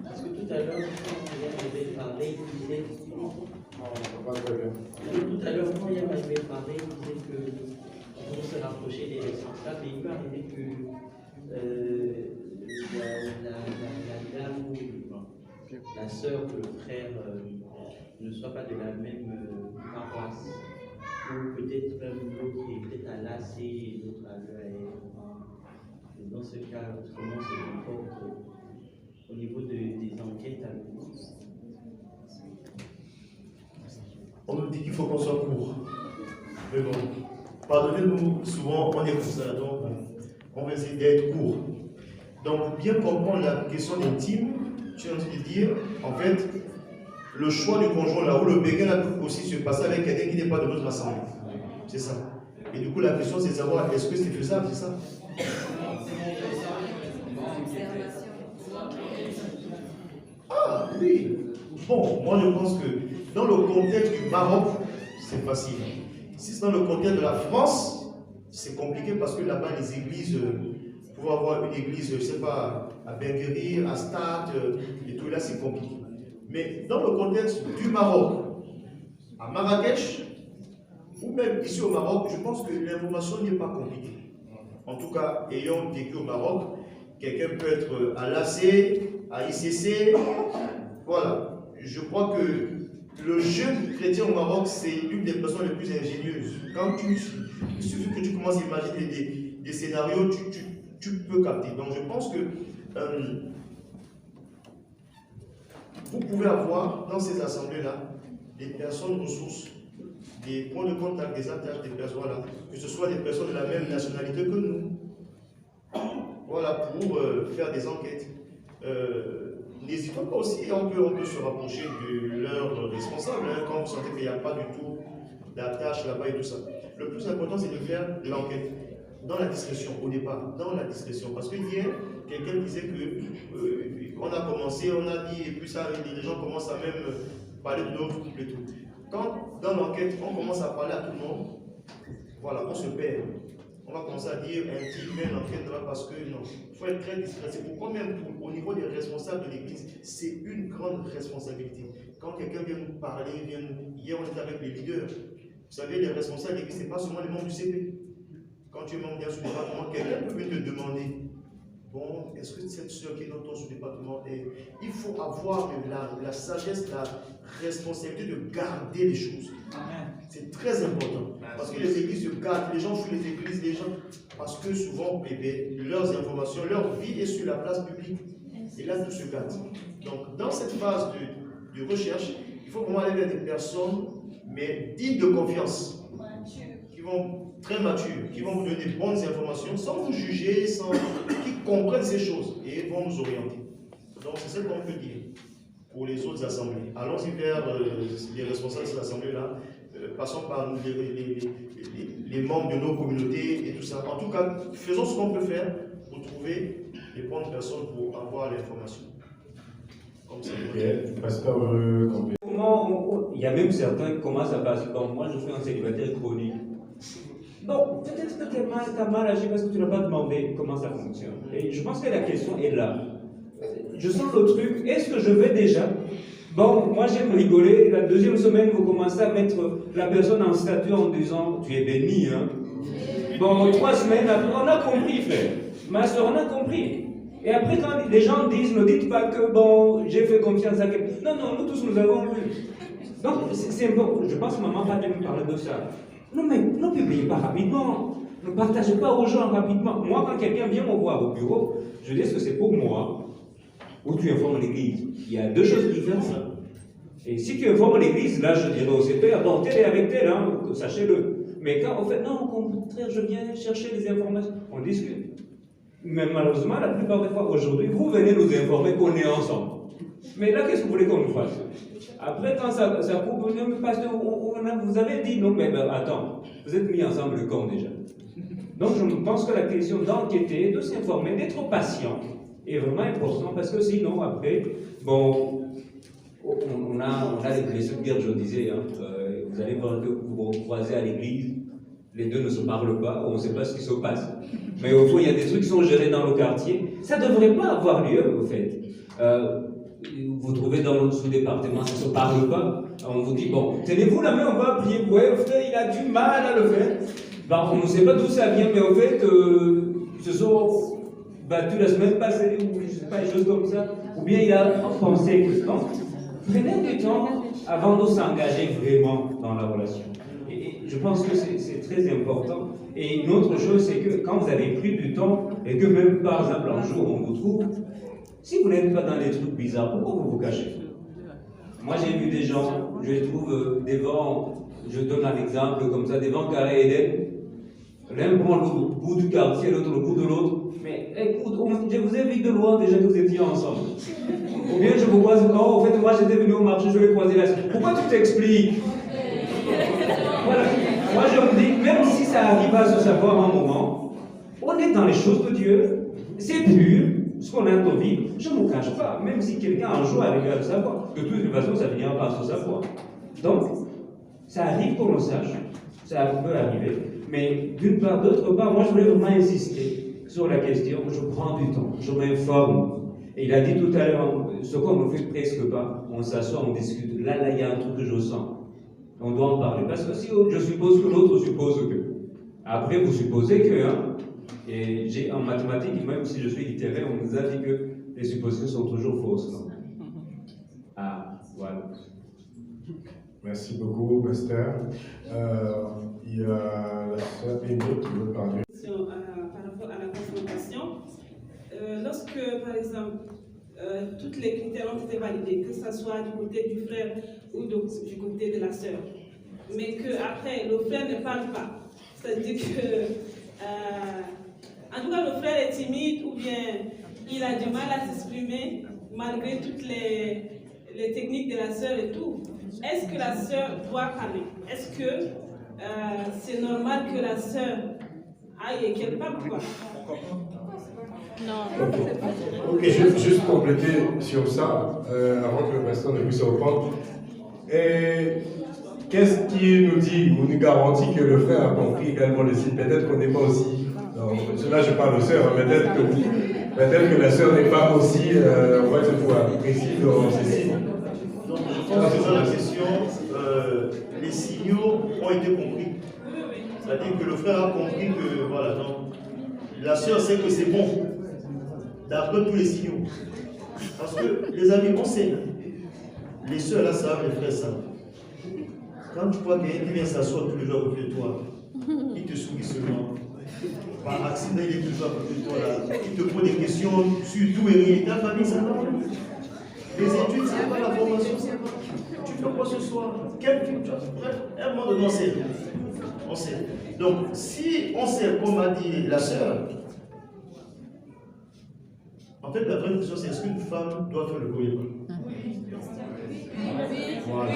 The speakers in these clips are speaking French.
parce que tout à l'heure, quand vous avez parlé, vous disiez. Tout à l'heure, quand il avait parlé, il disait que pour se rapprocher des responsables, il peut arriver que la dame ou la sœur ou le frère ne soient pas de la même paroisse. Ou peut-être l'autre est peut-être à l'AC et l'autre à l'EAR. Dans ce cas, comment se comporte au niveau des enquêtes à nous? On nous dit qu'il faut qu'on soit court. Mais bon, pardonnez-nous, souvent on est comme ça, donc on va essayer d'être court. Donc, pour bien comprendre la question intime, tu as envie de dire, en fait, le choix du conjoint là où le béguin a pu aussi se passer avec quelqu'un qui n'est pas de notre assemblée. C'est ça. Et du coup, la question c'est de savoir est-ce que c'est faisable, c'est ça? Ah oui. Bon, moi je pense que dans le contexte du Maroc, c'est facile. Si c'est dans le contexte de la France, c'est compliqué parce que là-bas, les églises, pour avoir une église, je ne sais pas, à Benguéry, à Stade, et tout là, c'est compliqué. Mais dans le contexte du Maroc, à Marrakech, ou même ici au Maroc, je pense que l'information n'est pas compliquée. En tout cas, ayant vécu au Maroc, quelqu'un peut être à l'AC, à ICC, voilà. Je crois que le jeune chrétien au Maroc, c'est l'une des personnes les plus ingénieuses. Quand il suffit que tu commences à imaginer des scénarios, tu peux capter. Donc je pense que vous pouvez avoir dans ces assemblées-là des personnes ressources, des points de contact, des attaches des personnes-là, que ce soit des personnes de la même nationalité que nous. Voilà, pour faire des enquêtes. N'hésitez pas aussi, on peut se rapprocher de leurs responsables quand vous sentez qu'il n'y a pas du tout d'attache là-bas et tout ça. Le plus important, c'est de faire l'enquête dans la discrétion, au départ, dans la discrétion. Parce que hier, quelqu'un disait que on a commencé, on a dit, et puis ça, les gens commencent à même parler de notre couple et tout. Quand dans l'enquête, on commence à parler à tout le monde, voilà, on se perd. On va commencer à dire un type met l'enquête là parce que non. Il faut être très discret. C'est pourquoi même au niveau des responsables de l'église, c'est une grande responsabilité. Quand quelqu'un vient nous parler, hier on était avec les leaders. Vous savez, les responsables de l'église, ce n'est pas seulement les membres du CP. Quand tu es membre d'un sous-département, quelqu'un peut venir te demander, bon, est-ce que cette soeur qui est dans ton sous-département est... Il faut avoir la sagesse, la responsabilité de garder les choses. C'est très important. Parce que les églises se gardent, les gens fuient les églises, les gens... Parce que souvent, leurs informations, leur vie est sur la place publique. Et là, tout se gâte. Donc, dans cette phase de recherche, il faut vraiment aller vers des personnes, mais dignes de confiance. Qui vont très matures, qui vont vous donner de bonnes informations, sans vous juger, qui comprennent ces choses et vont nous orienter. Donc, c'est ce qu'on peut dire pour les autres assemblées. Allons-y vers les responsables de cette assemblée-là. Passons par les membres de nos communautés et tout ça. En tout cas, faisons ce qu'on peut faire pour trouver les bonnes personnes pour avoir l'information. Comme ça. Comment il y a même certains qui commencent à passer. Bon, moi je suis un célibataire chronique. Bon, peut-être que tu as mal agi parce que tu n'as pas demandé comment ça fonctionne. Et je pense que la question est là. Je sens le truc, est-ce que je vais déjà? Bon, moi j'aime rigoler, la deuxième semaine, vous commencez à mettre la personne en statut en disant, tu es béni, hein. Bon, 3 semaines après, on a compris, frère. Ma soeur, on a compris. Et après, quand les gens disent, ne dites pas que, bon, j'ai fait confiance à quelqu'un. Non, non, nous tous, nous avons vu. Donc, c'est important. Je pense que maman va me parler de ça. Non, mais ne publiez pas rapidement. Ne partagez pas aux gens rapidement. Moi, quand quelqu'un vient me voir au bureau, je dis, est-ce que c'est pour moi ou tu informes l'église? Il y a deux choses différentes. Et si tu informes l'église, là, je dirais au CP, bon, tel est avec tel, hein, sachez-le. Mais quand on fait, non, au contraire, je viens chercher les informations, on discute. Mais malheureusement, la plupart des fois, aujourd'hui, vous venez nous informer qu'on est ensemble. Mais là, qu'est-ce que vous voulez qu'on nous fasse? Après, quand ça coupe, parce que vous avez dit, non, mais ben, attends, vous êtes mis ensemble quand déjà? Donc, je pense que la question d'enquêter, de s'informer, d'être patient, est vraiment important, parce que sinon, après, bon, on a les blessures de guerre, je disais, hein, vous allez voir que vous vous croisez à l'église, les deux ne se parlent pas, on ne sait pas ce qui se passe. Mais au fond, il y a des trucs qui sont gérés dans le quartier. Ça ne devrait pas avoir lieu, au fait. Vous trouvez dans le sous-département, ça ne se parle pas. On vous dit, bon, tenez-vous la main, on va prier. Ouais, au fait, il a du mal à le faire. Ben, on ne sait pas d'où ça vient, mais au fait, ils se sont battus la semaine passée, ou je ne sais pas, des choses comme ça. Ou bien il a pensé que non. Prenez du temps avant de s'engager vraiment dans la relation. Et je pense que c'est très important. Et une autre chose, c'est que quand vous avez pris du temps, et que même par exemple un jour on vous trouve, si vous n'êtes pas dans des trucs bizarres, pourquoi vous vous cachez? Moi j'ai vu des gens, je les trouve devant, je donne un exemple comme ça, devant Carré Eden. L'un prend le bout du quartier, l'autre le bout de l'autre. Mais écoute, je vous ai vu de loin déjà que vous étiez ensemble. Ou bien je vous croise, oh, en fait, moi j'étais venu au marché, je l'ai croisé là. Pourquoi tu t'expliques? Voilà. Moi je vous dis, même si ça arrive à se savoir un moment, on est dans les choses de Dieu, c'est pur, ce qu'on a de vivre, je ne me cache pas, même si quelqu'un un jour arrive à le savoir, de toute façon ça finira par se savoir. Donc, ça arrive qu'on le sache, ça peut arriver, mais d'une part, d'autre part, moi je voulais vraiment insister sur la question, je prends du temps, je m'informe. Et il a dit tout à l'heure, ce qu'on ne fait presque pas, on s'assoit, on discute, là il y a un truc que je sens. On doit en parler. Parce que si je suppose que l'autre suppose que. Après, vous supposez que. Hein, et en mathématiques, même si je suis littéraire, on nous a dit que les suppositions sont toujours fausses. Non? Ah, voilà. Merci beaucoup, Pasteur. Il y a la sœur Péné qui veut parler. Par rapport à la confrontation, lorsque, par exemple, toutes les critères ont été validés, que ce soit du côté du frère ou du côté de la sœur, mais qu'après, le frère ne parle pas. C'est-à-dire que, en tout cas, le frère est timide ou bien il a du mal à s'exprimer malgré toutes les techniques de la sœur et tout. Est-ce que la sœur doit parler? Est-ce que c'est normal que la sœur aille et qu'elle parle, quoi? Non. Ok, juste compléter sur ça, avant que le pasteur ne puisse reprendre. Qu'est-ce qui nous dit ou nous garantit que le frère a compris également le signe? Peut-être qu'on n'est pas aussi. Là, je parle aux sœurs, peut-être que la sœur n'est pas aussi, on va dire, précise dans ses signes. Donc, je pense que dans la question, les signaux ont été compris. C'est-à-dire que le frère a compris que, voilà, donc, la sœur sait que c'est bon, d'après tous les signaux. Parce que, les amis, on sait, les sœurs là savent, les frères savent. Quand tu vois quelqu'un qui vient s'asseoir tous les jours à côté de toi, il te sourit seulement. Par accident, il est toujours à côté de toi là. Il te pose des questions sur tout et rien. Ta famille, ça va. Les études, c'est pas la formation, c'est pas. Tu fais quoi ce soir? Quel film tu as? Bref, à un moment donné, on sait. On sait. Donc, si on sait, comme a dit la sœur, en fait, la vraie question, c'est est-ce qu'une femme doit faire le premier pas? Voilà.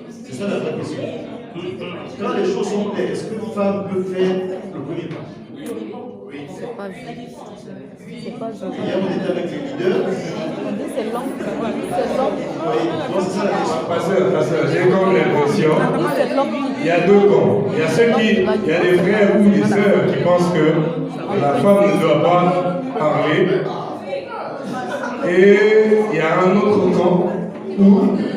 C'est ça la vraie question. Quand les choses sont claires, est-ce qu'une femme peut faire le premier pas? Oui. C'est pas juste. C'est pas juste. Hier, on était avec les leaders. On dit c'est long. C'est long. Oui, donc c'est ça la question. Pasteur, j'ai comme l'impression, On dit c'est long. il y a deux camps. Il y a il y a des frères ou des sœurs qui pensent que la femme ne doit pas parler. Et il y a un autre camp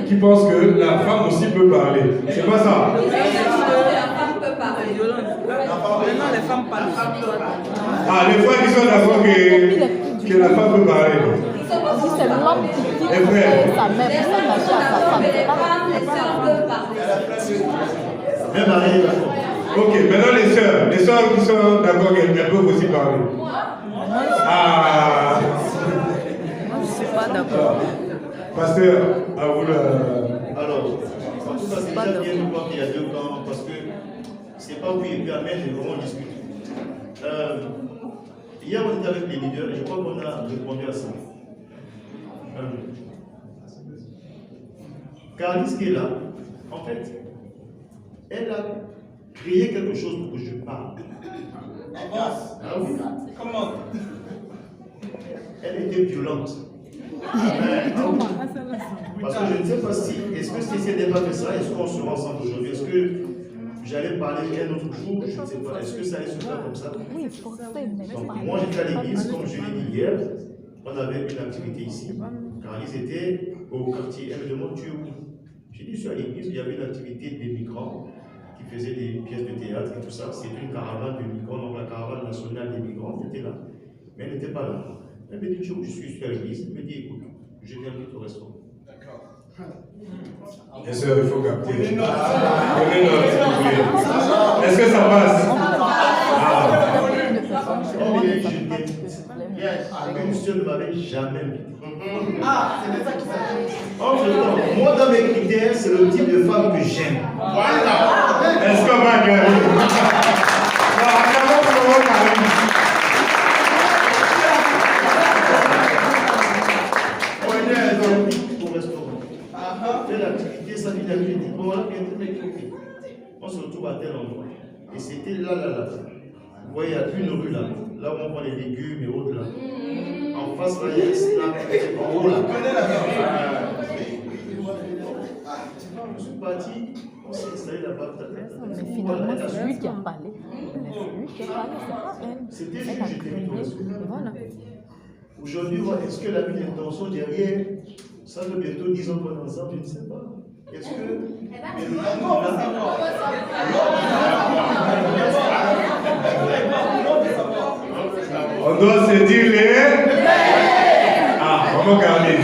qui pense que la femme aussi peut parler. C'est pas ça. Maintenant, les femmes parlent. Ah, les frères qui sont d'accord que la femme peut parler. On dit c'est l'homme qui dit sa mère pour s'attacher à sa femme. Même Marie, d'accord. Ok, maintenant les sœurs qui sont d'accord qu'elles peuvent aussi parler. Ah. Moi, je ne suis pas d'accord. Pasteur, à vous le... Alors, en tout cas, c'est déjà bien de voir qu'il y a deux camps, parce que c'est pas oui et puis amen, mais vraiment on discute. Hier, on était avec les leaders et je crois qu'on a répondu à ça. Carlis qui est là, en fait, elle a créé quelque chose pour que je parle. Ah oui. Comment? Elle était violente. Parce que je ne sais pas si, est-ce que si elle n'avait pas fait ça, est-ce qu'on sera ensemble aujourd'hui? Est-ce que j'allais parler un autre jour, je ne sais pas, est-ce que ça allait se faire comme ça? Oui, forcément. Donc, moi j'étais à l'église, comme je l'ai dit hier, on avait une activité ici. Quand ils étaient au quartier, elle me demande tu es où? J'ai dit je suis à l'église, il y avait une activité des migrants qui faisaient des pièces de théâtre et tout ça. C'était une caravane de migrants, donc la caravane nationale des migrants était là. Mais elle n'était pas là. Elle me dit tu es où? Je suis à l'église. Elle me dit écoute, je t'invite au restaurant. Bien sûr, il faut capter. Prenez note, s'il vous plaît. Est-ce que ça passe? Une seule ne m'avait jamais invité. C'est ça qui s'appelle. Moi, dans mes critères, c'est le type de femme que j'aime. Voilà. Est-ce qu'on va gagner? Au restaurant. Fait l'activité, ça dit l'activité. Bon, voilà, on se retrouve à tel endroit. Et c'était là. Vous voyez, il y a une rue là. Là où on prend les légumes et autres là. En face, là, il y a un snap. En haut là. Je suis parti. On s'est installé là-bas. Mais finalement, c'est lui qui a parlé. C'est pas elle. C'était lui que j'étais mis au restaurant. Voilà. Aujourd'hui, est-ce que la vie d'intention derrière, ça fait bientôt 10 ans qu'on est ensemble, je ne sais pas. Est-ce que. On doit se dire les. Ah, comment garder?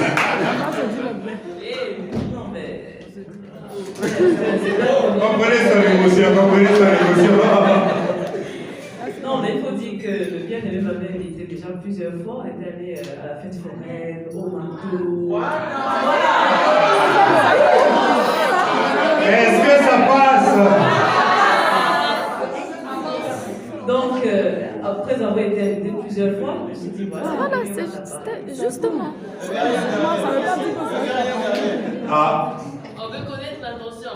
Comprenez son émotion. Non, mais il faut dire que le bien-aimé m'avait invité déjà plusieurs fois. On était allé à la fête foraine, au marteau. Voilà. Est-ce que ça passe? Donc, après avoir été invité plusieurs fois, je me suis dit, voilà. Voilà, c'est justement. Ah. On veut connaître l'intention.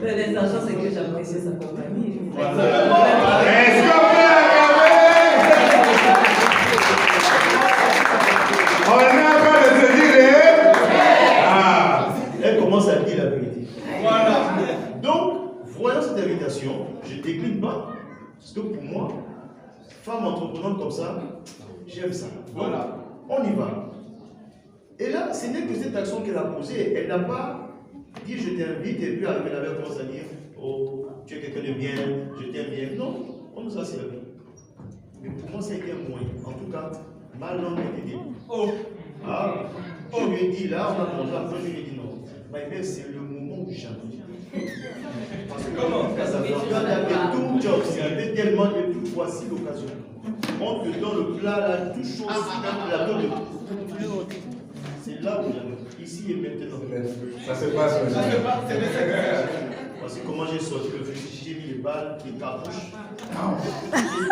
Mais l'intention, c'est que j'apprécie sa compagnie. Est-ce qu'on peut accaber? On est en train de se dire les. Ah. Elle commence à dire la vérité. Voilà. Donc, voyant cette invitation, je ne décline pas. Parce que pour moi, femme entreprenante comme ça, j'aime ça. Voilà. On y va. Et là, ce n'est que cette action qu'elle a posée. Elle n'a pas dit je t'invite et puis elle avait commencé à dire oh, tu es quelqu'un de bien, je t'aime bien. Non, on nous a servi. Mais pour moi, ça a été un moyen. En tout cas, ma langue a été libre. Oh. Ah, je lui ai dit là, on a mangé après, je lui ai dit non. Mais c'est le moment où j'arrive. Parce que comment Casablanca, il y avait tout job, il y avait tellement de plus, voici l'occasion. On te donne le plat là, tout chaud, un plateau de. C'est là où j'arrive. Ici et maintenant. Ça se passe. Parce que comment j'ai sorti le fusil, j'ai mis les balles, les cartouches.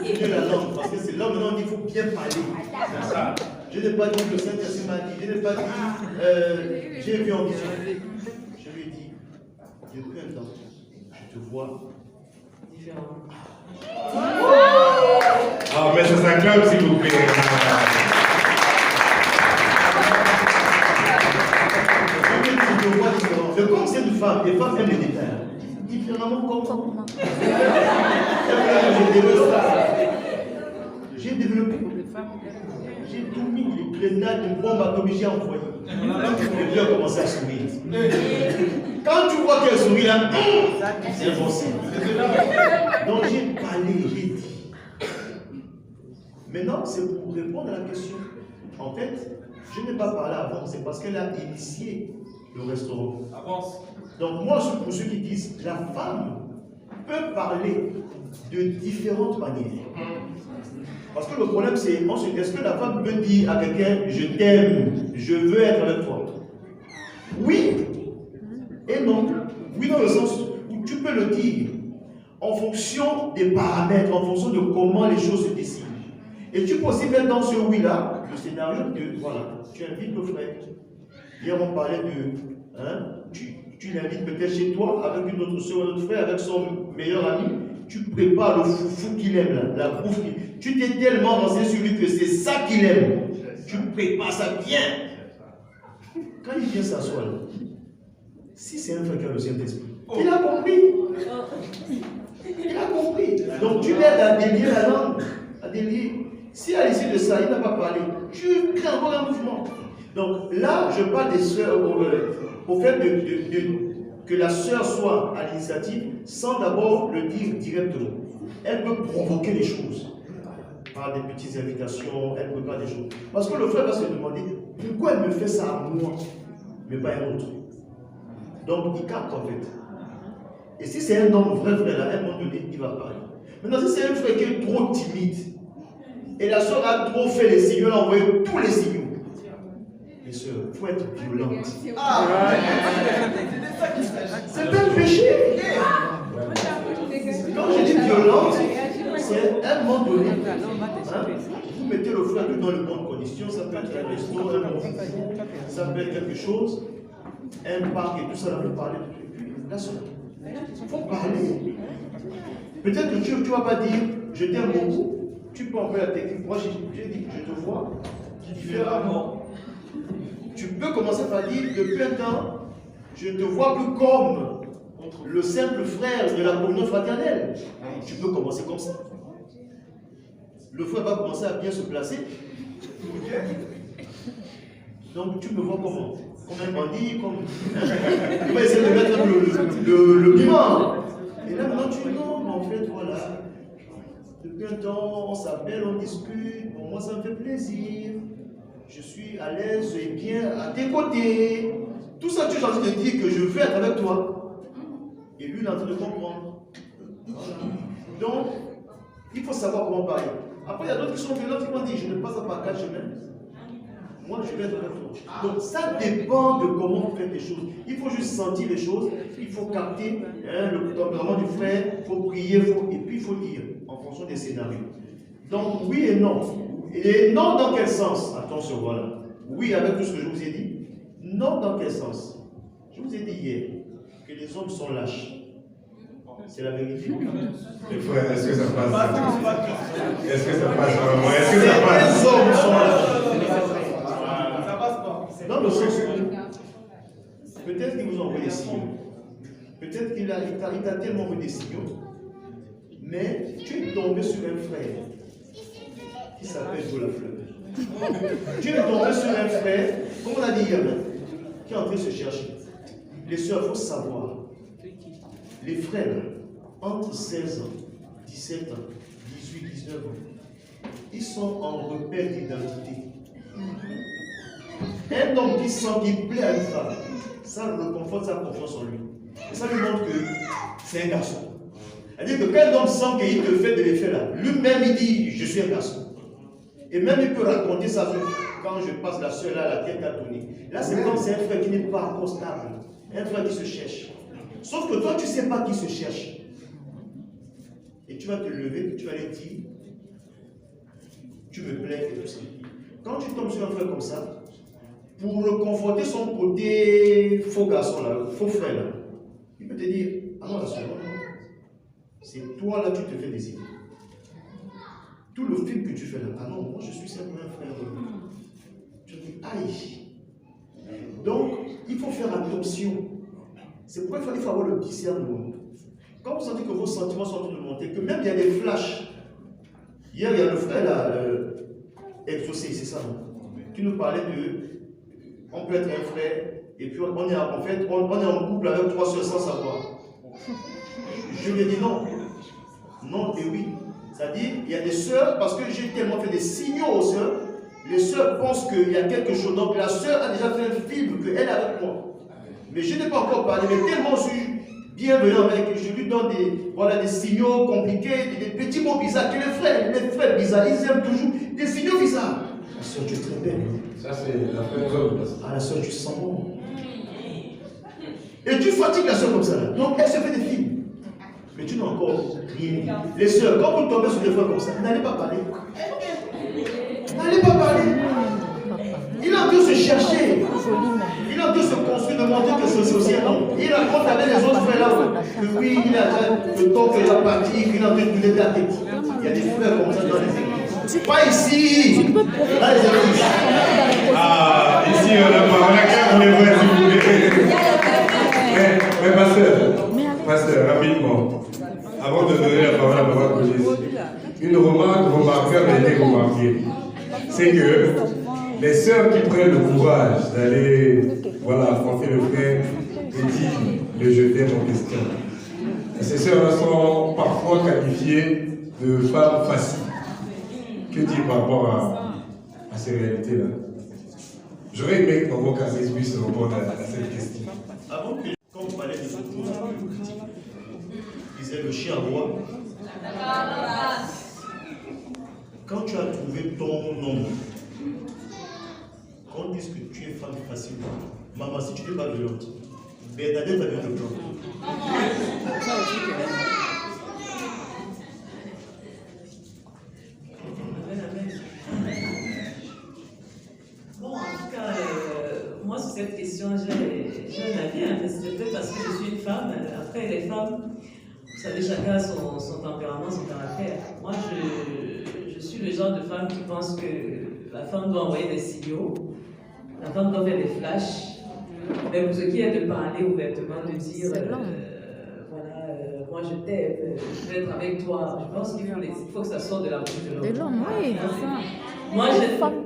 Et la langue, parce que c'est là maintenant qu'il faut bien parler. C'est ça. Je n'ai pas dit que le Saint-Esprit m'a dit, je n'ai pas dit, j'ai vu en vision. Je lui ai dit, depuis un temps, je te vois différent. Ah, mais ça s'acclame s'il vous plaît. Mais comme c'est une femme, les femmes aiment les détails. Différemment comme ça. J'ai développé. J'ai tout mis, les grenades, les bombes atomiques, j'ai envoyé. Et puis on a commencé à sourire. Quand tu vois qu'elle sourit là, c'est impossible. Donc j'ai parlé, j'ai dit. Maintenant, c'est pour répondre à la question. En fait, je n'ai pas parlé avant, c'est parce qu'elle a initié le restaurant. Avance. Donc moi, pour ceux qui disent, la femme peut parler de différentes manières. Parce que le problème, c'est, est-ce que la femme peut dire à quelqu'un, je t'aime, je veux être avec toi? Oui et non. Oui dans le sens où tu peux le dire en fonction des paramètres, en fonction de comment les choses se décident. Et tu peux aussi mettre dans ce oui-là le scénario de, voilà, tu invites le frère. Hier, on parlait de, tu l'invites peut-être chez toi avec une autre soeur, un autre frère, avec son meilleur ami. Tu prépares le foufou qu'il aime, la bouffe. Tu t'es tellement renseigné sur lui que c'est ça qu'il aime. Tu prépares ça bien. Quand il vient s'asseoir, Si c'est un frère qui a le Saint-Esprit, il a compris. Il a compris. Donc tu l'aides à délier la langue, à délier. Si à l'issue de ça, il n'a pas parlé, tu crées encore un mouvement. Donc là, je parle des sœurs au fait que la sœur soit à l'initiative sans d'abord le dire directement. Elle peut provoquer les choses par des petites invitations, elle peut pas des choses. Parce que le frère va se demander pourquoi elle me fait ça à moi, mais pas à un autre. Donc il capte en fait. Et si c'est un homme vrai frère, à un moment donné, il va parler. Maintenant, si c'est un frère qui est trop timide, et la soeur a trop fait les signaux, elle a envoyé tous les signaux. Les soeurs, il faut être violente. C'est un péché. Quand je dis violente, c'est à un moment donné. Vous mettez le frère dans de bonnes conditions, ça peut être un resto, un bon ça peut être quelque chose, un parc et tout ça, on peut parler de la soeur. Il faut parler. Peut-être que tu ne vas pas dire je t'aime beaucoup. Tu peux employer la technique. Moi, j'ai dit je te vois différemment. Tu peux commencer par dire depuis un temps, je ne te vois plus comme le simple frère de la communion fraternelle. Tu peux commencer comme ça. Le frère va commencer à bien se placer. Donc tu me vois comment? Comme un bandit, comme. Tu vas essayer de mettre le piment. Et là maintenant tu dis non, mais en fait voilà. Depuis un temps, on s'appelle, on discute. Pour moi, ça me fait plaisir. Je suis à l'aise et bien à tes côtés. Tout ça, tu es en train de dire que je veux être avec toi. Et lui, il est en train de comprendre. Donc, il faut savoir comment parler. Après, il y a d'autres qui sont violents qui m'ont dit je ne passe pas 4 chemins. Moi, je vais être avec toi. Donc, ça dépend de comment on fait les choses. Il faut juste sentir les choses. Il faut capter le tempérament du frère. Il faut prier. Et puis, il faut dire en fonction des scénarios. Donc, oui et non. Et non dans quel sens? Attention, voilà. Oui avec tout ce que je vous ai dit. Non dans quel sens? Je vous ai dit hier que les hommes sont lâches. C'est la vérité. Les frères, est-ce que ça passe? Est-ce que ça passe vraiment? Est-ce que ça passe? Les hommes sont lâches. Ça passe pas. Dans le sens où peut-être qu'il vous a envoyé des signaux. Peut-être qu'il t'a tellement envoyé des signaux. Mais tu es tombé sur un frère qui s'appelle Golafleur. Tu es tombé sur un frère, comme on a dit hier, qui est en train de se chercher. Les soeurs, il faut savoir, les frères, entre 16 ans, 17 ans, 18, 19 ans, ils sont en repère d'identité. Un homme qui sent qu'il plaît à une femme, ça le réconforte sa confiance en lui. Et ça lui montre que c'est un garçon. C'est-à-dire que quand un homme sent qu'il te fait de l'effet là, lui-même il dit je suis un garçon. Et même il peut raconter ça quand je passe la soeur là, la tête à tourner. Là c'est comme c'est un frère qui n'est pas encore stable, un frère qui se cherche. Sauf que toi tu ne sais pas qui se cherche. Et tu vas te lever, tu vas lui dire tu me plais et tout ça. Quand tu tombes sur un frère comme ça, pour le conforter son côté faux garçon là, faux frère là, il peut te dire ah non la soeur, non. C'est toi là tu te fais décider. Tout le film que tu fais là, ah non, moi je suis simplement un frère. Tu dis aïe. Donc il faut faire attention. C'est pourquoi il faut avoir le discernement. Quand vous sentez que vos sentiments sont en train de monter, que même il y a des flashs. Hier il y a le frère là, exaucé, c'est ça non? Qui nous parlait de on peut être un frère et puis on est en couple avec 3 soeurs sans savoir. Je lui ai dit non. Non et oui. C'est-à-dire, il y a des sœurs, parce que j'ai tellement fait des signaux aux sœurs, les sœurs pensent qu'il y a quelque chose. Donc la sœur a déjà fait un film qu'elle est avec moi. Mais je n'ai pas encore parlé, mais tellement je suis bienveillant avec, je lui donne des signaux compliqués, des petits mots bizarres. Que les frères bizarres, ils aiment toujours des signaux bizarres. La sœur, tu es très belle. Ça, c'est la frère aux hommes. Ah, la sœur, tu sens bon. Et tu fatigues la sœur comme ça. Là. Donc, elle se fait des films. Mais tu n'as encore rien dit. Les sœurs, quand vous tombez sur des frères comme ça, n'allez pas parler. N'allez pas parler. Il est en train de se chercher. Il est en train de se construire, de montrer que c'est aussi un homme. Il raconte avec les autres frères là que oui, il a le temps que la partie, il est en train de donner la tête. Il y a des frères comme ça dans les églises. Pas ici. Dans les églises. Ah, ici on a pas. On a qu'à pour les frères, s'il vous plaît. Mais pasteur, rapidement, avant de donner la parole à Mme Police, une remarque a été remarquée. C'est que les sœurs qui prennent le courage d'aller affronter le frère et dire le je t'aime en question, ces sœurs-là sont parfois qualifiées de femmes faciles. Que dire par rapport à ces réalités-là? J'aurais aimé que Maman Cassis puisse répondre à cette question. Avant que, quand vous parlez de ce chose, disait le chien roi. Quand tu as trouvé ton nom, quand on dit que tu es femme facile, maman, si tu n'es pas violente, Bernadette va bien te prendre. Bon, en tout cas, moi sur cette question, j'ai un avis, mais c'est peut-être parce que je suis une femme. Après, les femmes, vous savez, chacun a son tempérament, son caractère. Moi, je suis le genre de femme qui pense que la femme doit envoyer des signaux, la femme doit faire des flashs, mais pour ce qui est de parler ouvertement, de dire, moi je t'aime, je vais être avec toi, je pense qu'il faut que ça sorte de la bouche de l'homme. De l'homme, oui, c'est ça. Moi,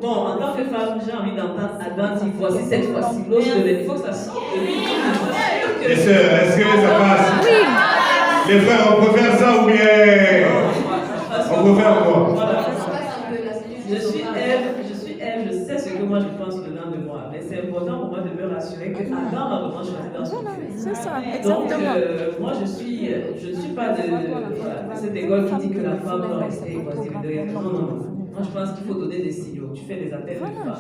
bon, en tant que femme, j'ai envie d'entendre Adam dire voici cette fois-ci, l'autre il faut que ça sorte de lui. Les sœurs, est-ce que ça passe? Oui. Les frères, on peut faire ça ou bien on peut faire quoi? Voilà. Je suis Ève, je sais ce que moi je pense dedans de moi, mais c'est important pour moi de me rassurer que Adam a vraiment choisi dans son cœur. C'est ça, Donc, exactement. moi je ne suis pas de cette école qui dit que la femme doit rester égoïste derrière. Non, non, non. Moi, je pense qu'il faut donner des signaux. Tu fais des appels de femmes.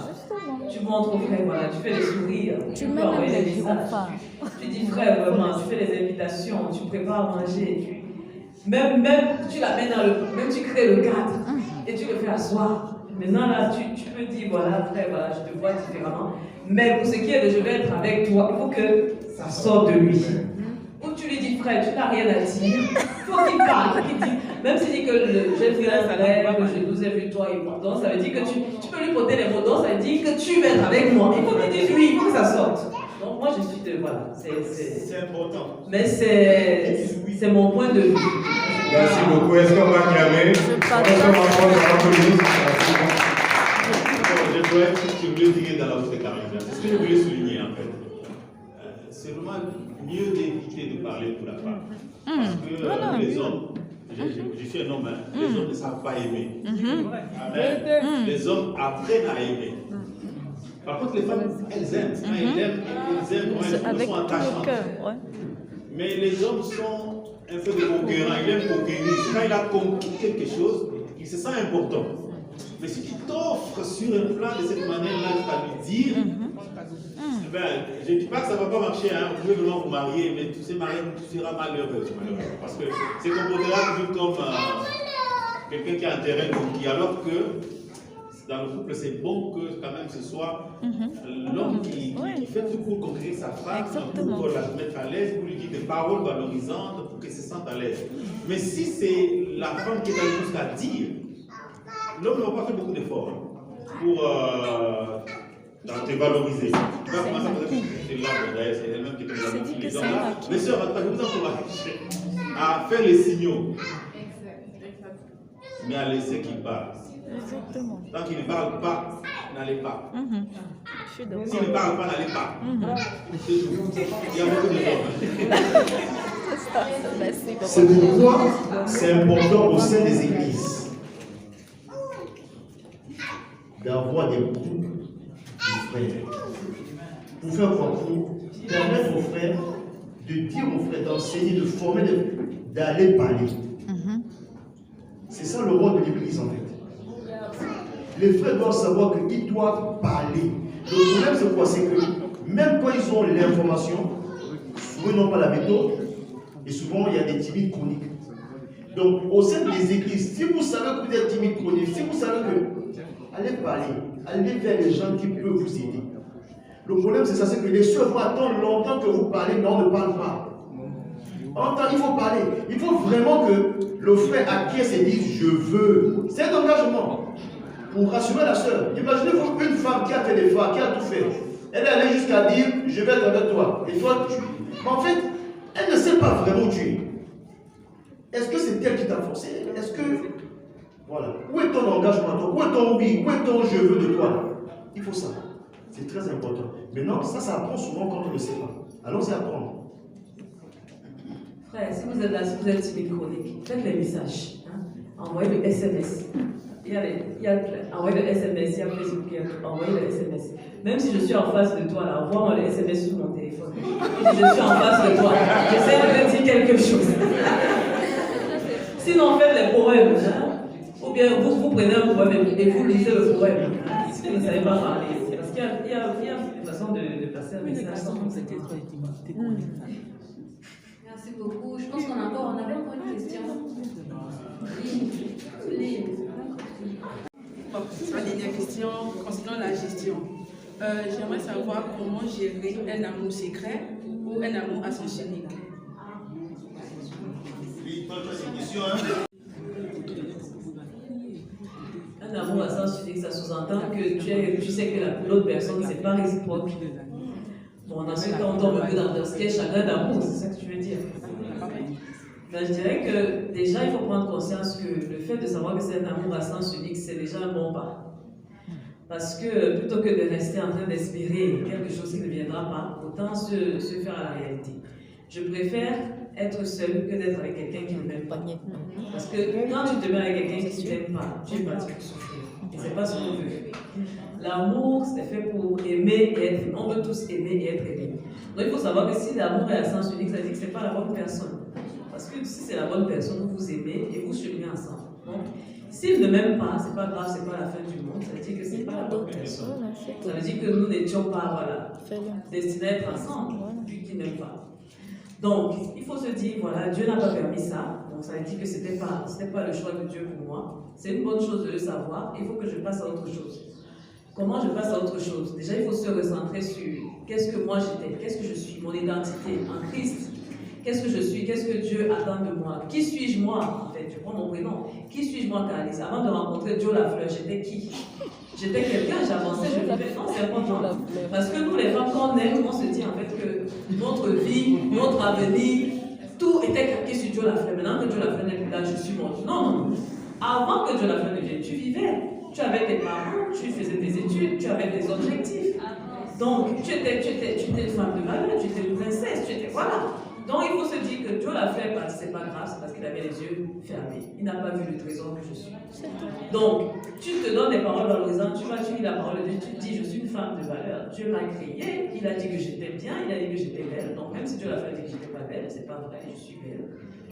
Tu montres au frère, tu fais des sourires. Tu mets même des messages. Tu dis, frère, vraiment, tu fais des invitations, tu prépares à manger. Même tu la mets dans même tu crées le cadre et tu le fais asseoir. Maintenant, là, tu peux dire, voilà, frère, voilà, je te vois différemment. Mais pour ce qui est de je vais être avec toi, il faut que ça sorte de lui. Ou tu lui dis, frère, tu n'as rien à dire. Il faut qu'il parle, qu'il dise. Même s'il dit que j'ai fait un salaire, que je vous ai vu toi et moi. Donc ça veut dire que tu peux lui porter les mots. Donc ça veut dire que tu vas être avec moi. Il faut qu'il dise oui, il faut que ça sorte. Donc moi je suis de. Voilà. C'est important. Mais c'est mon point de vue. Merci beaucoup. Est-ce qu'on va acclamer? Je dois être ce que je voulais dire dans la bouche de Carolina. C'est ce que je voulais souligner en fait. C'est vraiment mieux d'éviter de parler pour la femme. Parce que les hommes, je suis un homme, les hommes ne savent pas aimer. Amen. Les hommes apprennent à aimer. Par contre, les femmes, elles aiment. Quand elles aiment, elles sont attachantes. Mais les hommes sont un peu des conquérants. Ils aiment conquérir. Quand il a conquis quelque chose, il se sent important. Mais si tu t'offres sur un plan de cette manière-là, tu vas lui dire, je ne dis pas que ça ne va pas marcher, hein. Vous pouvez vraiment vous marier, mais tu sais marier, tu seras malheureux. Parce que c'est comportera toujours comme quelqu'un qui a un terrain conquis, alors que dans le couple, c'est bon que quand même ce soit l'homme qui fait tout pour conquérir sa femme, pour la mettre à l'aise, pour lui dire des paroles valorisantes, pour qu'elle se sente à l'aise. Mais si c'est la femme qui est allée jusqu'à dire, l'homme ne va pas faire beaucoup d'efforts pour te valoriser. Tu vas commencer à dire c'est là, d'ailleurs, c'est elle-même qui te valorise. Les hommes là, mes soeurs, je vous encourage à faire les signaux, mais à laisser qu'il parle. Exactement. Tant qu'il ne parle pas, n'allez pas. S'il ne parle pas, n'allez pas. C'est tout. Il y a beaucoup de gens. C'est pourquoi c'est important au sein des églises d'avoir des groupes de frères. Pour faire quoi? Pour permettre aux frères de dire aux frères, d'enseigner, de former, d'aller parler. C'est ça le rôle de l'église en fait. Les frères doivent savoir qu'ils doivent parler. Le problème c'est quoi? C'est que même quand ils ont l'information, souvent ils n'ont pas la méthode et souvent il y a des timides chroniques. Donc au sein des églises, si vous savez que vous êtes timide chronique, si vous savez que, allez parler, allez vers les gens qui peuvent vous aider. Le problème c'est ça, c'est que les soeurs vont attendre longtemps que vous parlez, mais on ne parle pas. En temps, il faut parler. Il faut vraiment que le frère acquiesce et dise je veux. C'est un engagement pour rassurer la soeur. Imaginez-vous une femme qui a fait des efforts, qui a tout fait. Elle est allée jusqu'à dire je vais être avec toi. Et toi, tu. Mais en fait, Elle ne sait pas vraiment où tu es. Est-ce que c'est elle qui t'a forcé? Est-ce que... Voilà. Où est ton engagement? Où est ton oui? Où est ton je veux de toi? Il faut ça. C'est très important. Maintenant, ça apprend souvent quand on ne sait pas. Allons-y apprendre. Frère, si vous êtes là, si vous êtes timide chronique, faites les messages. Hein? Envoyez le SMS. Envoyez le SMS, il y a Facebook, envoyez le SMS. Même si je suis en face de toi, là, envoie-moi le SMS sur mon téléphone. Et je suis en face de toi. J'essaie de te dire quelque chose. Sinon, faites les poèmes. Hein? Ou bien vous prenez un poème et vous lisez le poème. Hein? Si vous ne savez pas parler. Parce qu'il y a une façon de passer un message sans Merci beaucoup. Je pense qu'on avait encore une question. Ma dernière question concernant la gestion. J'aimerais savoir comment gérer un amour secret ou un amour à sens unique. Un amour à sens unique, ça sous-entend que tu sais que l'autre personne, c'est pas réciproque. Bon, dans ce cas, on tombe un peu dans ce qui est chagrin d'amour, c'est ça que tu veux dire. Ben, je dirais que déjà, il faut prendre conscience que le fait de savoir que c'est un amour à sens unique, c'est déjà un bon pas. Parce que plutôt que de rester en train d'espérer quelque chose qui ne viendra pas, autant se faire à la réalité. Je préfère être seule que d'être avec quelqu'un qui ne m'aime pas. Parce que quand tu te mets avec quelqu'un qui ne t'aime pas, tu es parti pour souffrir. Et c'est pas ce qu'on veut. L'amour, c'est fait pour aimer et être aimé. On veut tous aimer et être aimé. Donc il faut savoir que si l'amour est à sens unique, ça veut dire que ce n'est pas la bonne personne. Parce que si c'est la bonne personne, vous vous aimez et vous cheminez ensemble. Donc, s'il ne m'aime pas, c'est pas grave, c'est pas la fin du monde. Ça veut dire que c'est pas la bonne personne. Ça veut dire que nous n'étions pas destinés à être ensemble, vu qu'il n'aime pas. Donc, il faut se dire, voilà, Dieu n'a pas permis ça. Donc, ça veut dire que c'était pas le choix de Dieu pour moi. C'est une bonne chose de le savoir. Il faut que je passe à autre chose. Comment je passe à autre chose? Déjà, il faut se recentrer sur qu'est-ce que moi j'étais, qu'est-ce que je suis, mon identité en Christ. Qu'est-ce que je suis? Qu'est-ce que Dieu attend de moi? Qui suis-je moi? En fait, je prends mon prénom. Qui suis-je moi, Calice? Avant de rencontrer Joe Lafleur, j'étais qui? J'étais quelqu'un, j'avançais, je vivais. Non, c'est important. Parce que nous, les femmes, quand on aime, on se dit en fait que notre vie, notre avenir, tout était calqué sur Joe Lafleur. Maintenant que Joe Lafleur n'est plus là, je suis morte. Non. Avant que Joe Lafleur ne vienne, tu vivais. Tu avais tes parents, tu faisais tes études, tu avais tes objectifs. Donc, tu étais une femme de valeur, tu étais une princesse, tu étais. Voilà. Donc il faut se dire que Dieu l'a fait parce que c'est pas grave, c'est parce qu'il avait les yeux fermés. Il n'a pas vu le trésor que je suis. Donc, tu te donnes des paroles valorisantes, tu lis la parole de Dieu, tu te dis je suis une femme de valeur, Dieu m'a créée, il a dit que j'étais bien, il a dit que j'étais belle. Donc même si Dieu l'a fait dire que j'étais pas belle, c'est pas vrai, je suis belle.